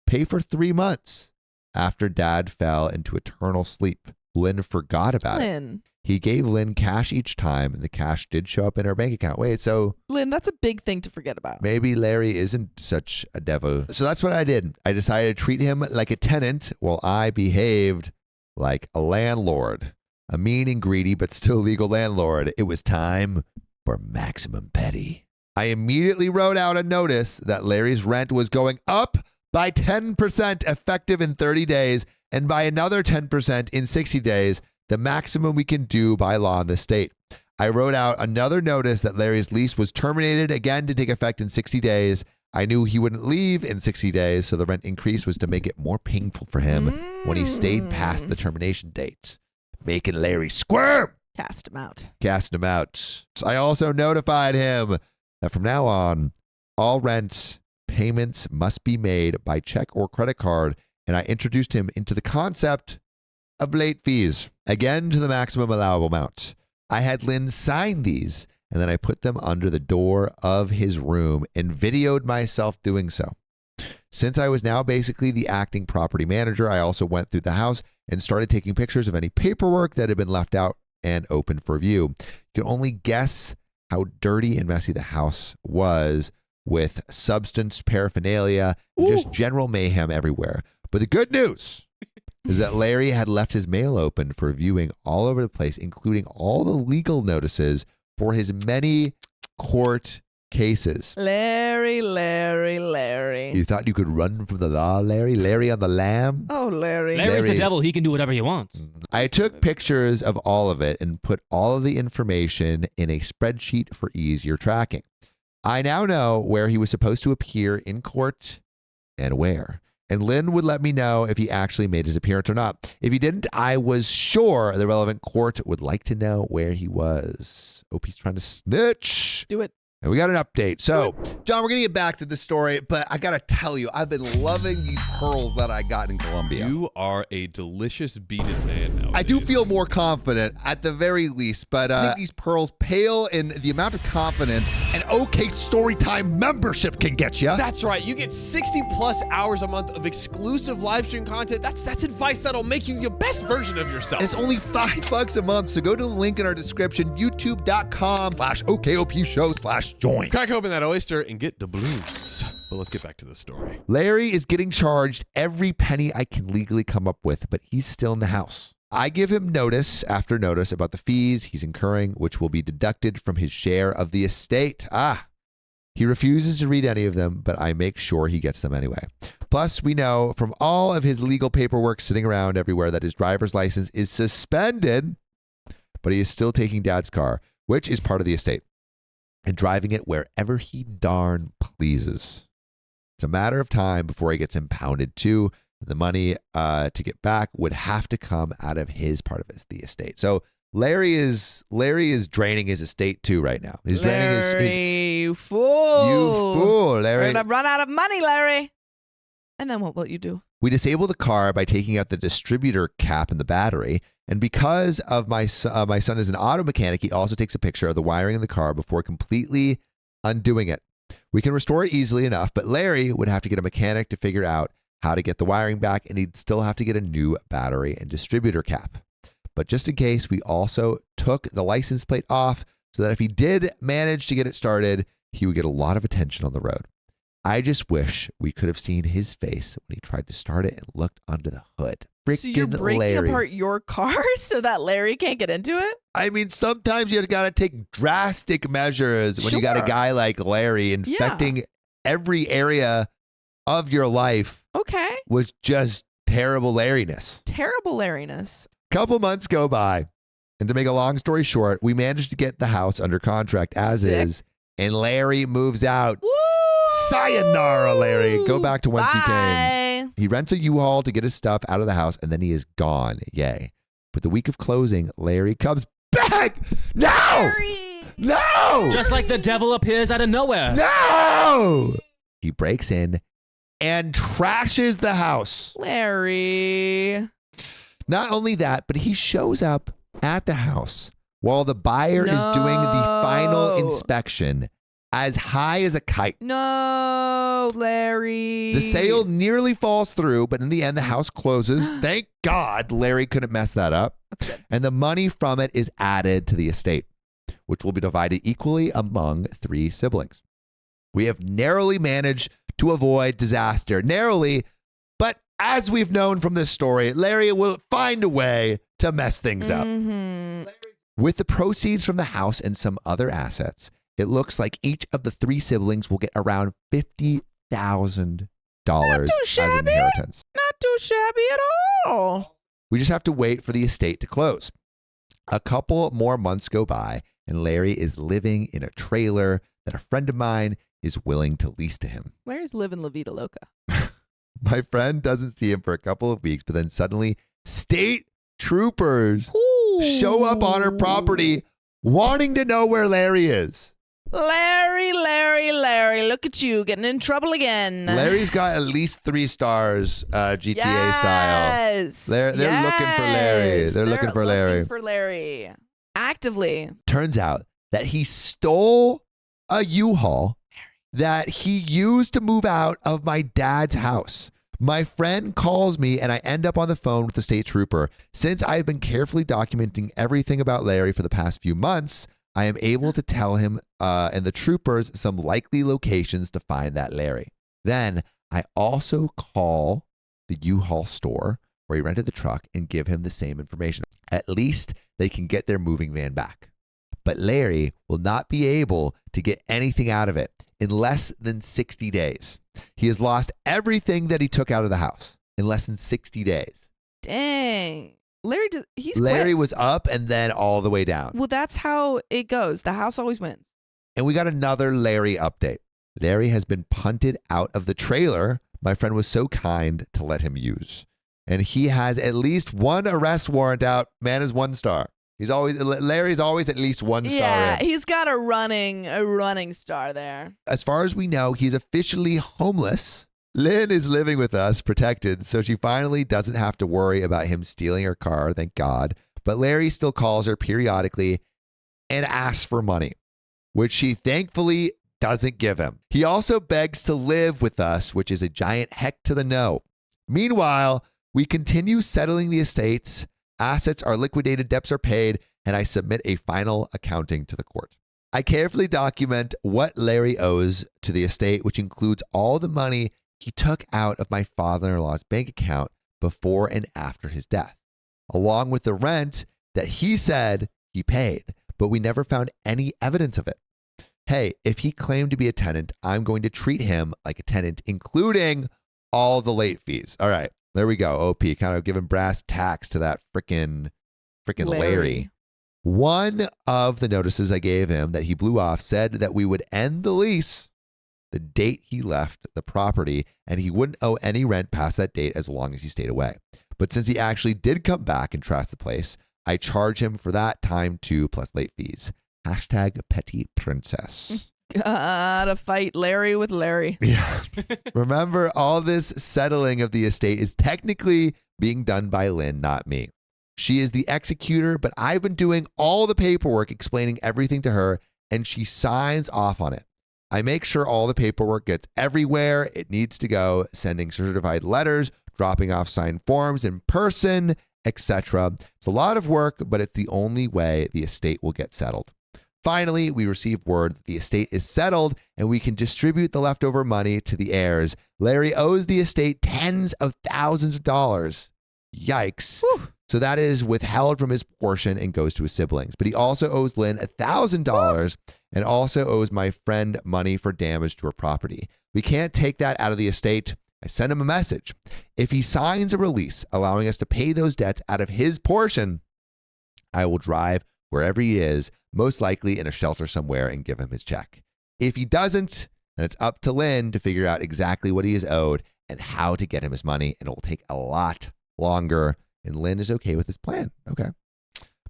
pay for 3 months after Dad fell into eternal sleep. Lynn forgot about it. He gave Lynn cash each time, and the cash did show up in her bank account. Wait, so Lynn, that's a big thing to forget about. maybe Larry isn't such a devil. So that's what I did. I decided to treat him like a tenant while I behaved like a landlord. A mean and greedy, but still legal landlord. It was time for maximum petty. I immediately wrote out a notice that Larry's rent was going up by 10% effective in 30 days and by another 10% in 60 days, the maximum we can do by law in the state. I wrote out another notice that Larry's lease was terminated again to take effect in 60 days. I knew he wouldn't leave in 60 days, so the rent increase was to make it more painful for him when he stayed past the termination date, making Larry squirm. Cast him out. Cast him out. I also notified him that from now on, all rent payments must be made by check or credit card, and I introduced him into the concept of late fees, again to the maximum allowable amount. I had Lynn sign these, and then I put them under the door of his room and videoed myself doing so. Since I was now basically the acting property manager, I also went through the house and started taking pictures of any paperwork that had been left out and open for view. You can only guess how dirty and messy the house was with substance paraphernalia and just general mayhem everywhere. But the good news is that Larry had left his mail open for viewing all over the place, including all the legal notices for his many court cases. Larry. You thought you could run from the law, Larry? Larry on the lam? Oh, Larry. Larry's Larry. the devil. He can do whatever he wants. I took pictures of all of it and put all of the information in a spreadsheet for easier tracking. I now know where he was supposed to appear in court and where. And Lynn would let me know if he actually made his appearance or not. If he didn't, I was sure the relevant court would like to know where he was. Opie's trying to snitch. Do it. And we got an update. So, John, we're going to get back to the story, but I got to tell you, I've been loving these pearls that I got in Colombia. You are a delicious beaded man now. I do feel more confident at the very least, but I think these pearls pale in the amount of confidence an OK Storytime membership can get you. That's right. You get 60 plus hours a month of exclusive live stream content. That's advice that'll make you the best version of yourself. It's only $5 a month, so go to the link in our description, youtube.com/OKOP show/join. Crack open that oyster and get the blues. But let's get back to the story. Larry is getting charged every penny I can legally come up with, but he's still in the house. I give him notice after notice about the fees he's incurring, which will be deducted from his share of the estate. He refuses to read any of them, but I make sure he gets them anyway. Plus, we know from all of his legal paperwork sitting around everywhere that his driver's license is suspended, but he is still taking Dad's car, which is part of the estate, and driving it wherever he darn pleases. It's a matter of time before he gets impounded too. The money to get back would have to come out of his part of the estate. So Larry is draining his estate too right now. He's draining his You fool. You fool, Larry. We're gonna run out of money, Larry. And then what will you do? We disable the car by taking out the distributor cap in the battery. And because of my son is an auto mechanic, he also takes a picture of the wiring in the car before completely undoing it. We can restore it easily enough, but Larry would have to get a mechanic to figure out how to get the wiring back, and he'd still have to get a new battery and distributor cap. But just in case, we also took the license plate off so that if he did manage to get it started, he would get a lot of attention on the road. I just wish we could have seen his face when he tried to start it and looked under the hood. So you're breaking Larry. apart your car so that Larry can't get into it? I mean, sometimes you got to take drastic measures when you got a guy like Larry infecting every area of your life. Okay. With just terrible Larryness. Terrible Larryness. Couple months go by, and to make a long story short, we managed to get the house under contract as is, and Larry moves out. Woo! Sayonara, Larry. Go back to whence you came. Bye. He rents a U-Haul to get his stuff out of the house, and then he is gone. Yay. But the week of closing, Larry comes back. No! Larry. No! Just like the devil appears out of nowhere. No! He breaks in and trashes the house. Larry. Not only that, but he shows up at the house while the buyer is doing the final inspection as high as a kite. No, Larry. The sale nearly falls through, but in the end, the house closes. Thank God Larry couldn't mess that up. That's good. And the money from it is added to the estate, which will be divided equally among 3 siblings. We have narrowly managed to avoid disaster. Narrowly, but as we've known from this story, Larry will find a way to mess things up. Mm-hmm. With the proceeds from the house and some other assets, it looks like each of the 3 siblings will get around $50,000 as inheritance. Not too shabby at all. We just have to wait for the estate to close. A couple more months go by, and Larry is living in a trailer that a friend of mine is willing to lease to him. Larry's living La Vida Loca. My friend doesn't see him for a couple of weeks, but then suddenly state troopers show up on her property wanting to know where Larry is. Larry, look at you getting in trouble again. Larry's got at least 3 stars, GTA style. They're looking for Larry. They're looking for Larry. Actively. Turns out that he stole a U-Haul that he used to move out of my dad's house. My friend calls me and I end up on the phone with the state trooper. Since I've been carefully documenting everything about Larry for the past few months, I am able to tell him and the troopers some likely locations to find that Larry. Then I also call the U-Haul store where he rented the truck and give him the same information. At least they can get their moving van back. but Larry will not be able to get anything out of it in less than 60 days. He has lost everything that he took out of the house in less than 60 days. Dang. He's Larry quit. was up and then all the way down. Well, that's how it goes. The house always wins. And we got another Larry update. Larry has been punted out of the trailer my friend was so kind to let him use. And he has at least one arrest warrant out. Man is 1 star. Larry's always at least 1 star. Yeah, in. he's got a running star there. As far as we know, he's officially homeless. Lynn is living with us, protected, so she finally doesn't have to worry about him stealing her car, thank God. But Larry still calls her periodically and asks for money, which she thankfully doesn't give him. He also begs to live with us, which is a giant heck to the no. Meanwhile, we continue settling the estates, assets are liquidated, debts are paid, and I submit a final accounting to the court. I carefully document what Larry owes to the estate, which includes all the money he took out of my father-in-law's bank account before and after his death, along with the rent that he said he paid, but we never found any evidence of it. Hey, if he claimed to be a tenant, I'm going to treat him like a tenant, including all the late fees. All right, there we go. OP kind of giving brass tacks to that freaking Larry. One of the notices I gave him that he blew off said that we would end the lease the date he left the property, and he wouldn't owe any rent past that date as long as he stayed away. But since he actually did come back and trash the place, I charge him for that time too, plus late fees. Hashtag petty princess. Gotta fight Larry with Larry. Yeah. Remember, all this settling of the estate is technically being done by Lynn, not me. She is the executor, but I've been doing all the paperwork, explaining everything to her, and she signs off on it. I make sure all the paperwork gets everywhere it needs to go, sending certified letters, dropping off signed forms in person, etc. It's a lot of work, but it's the only way the estate will get settled. Finally, we receive word that the estate is settled and we can distribute the leftover money to the heirs. Larry owes the estate tens of thousands of dollars. Yikes. Whew. So that is withheld from his portion and goes to his siblings. But he also owes Lynn $1,000 and also owes my friend money for damage to her property. We can't take that out of the estate. I sent him a message. If he signs a release allowing us to pay those debts out of his portion, I will drive wherever he is, most likely in a shelter somewhere, and give him his check. If he doesn't, then it's up to Lynn to figure out exactly what he is owed and how to get him his money, and it will take a lot longer. And Lynn is okay with his plan. Okay.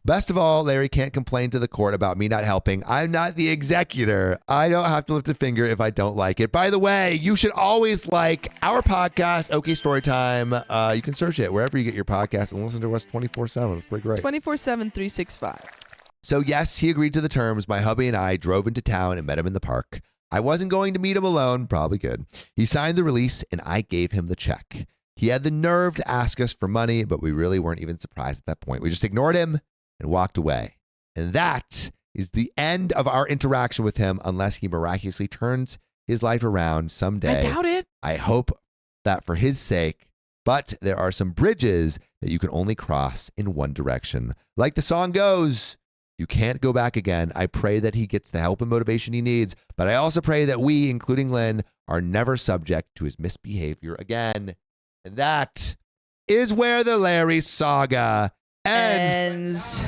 Best of all, Larry can't complain to the court about me not helping. I'm not the executor. I don't have to lift a finger if I don't like it. By the way, you should always like our podcast, OK Storytime. You can search it wherever you get your podcast and listen to us 24/7. It's pretty great. 24/7, 365. So yes, he agreed to the terms. My hubby and I drove into town and met him in the park. I wasn't going to meet him alone. Probably good. He signed the release and I gave him the check. He had the nerve to ask us for money, but we really weren't even surprised at that point. We just ignored him and walked away. And that is the end of our interaction with him, unless he miraculously turns his life around someday. I doubt it. I hope that for his sake. But there are some bridges that you can only cross in one direction. Like the song goes, you can't go back again. I pray that he gets the help and motivation he needs, but I also pray that we, including Lynn, are never subject to his misbehavior again. And that is where the Larry saga ends.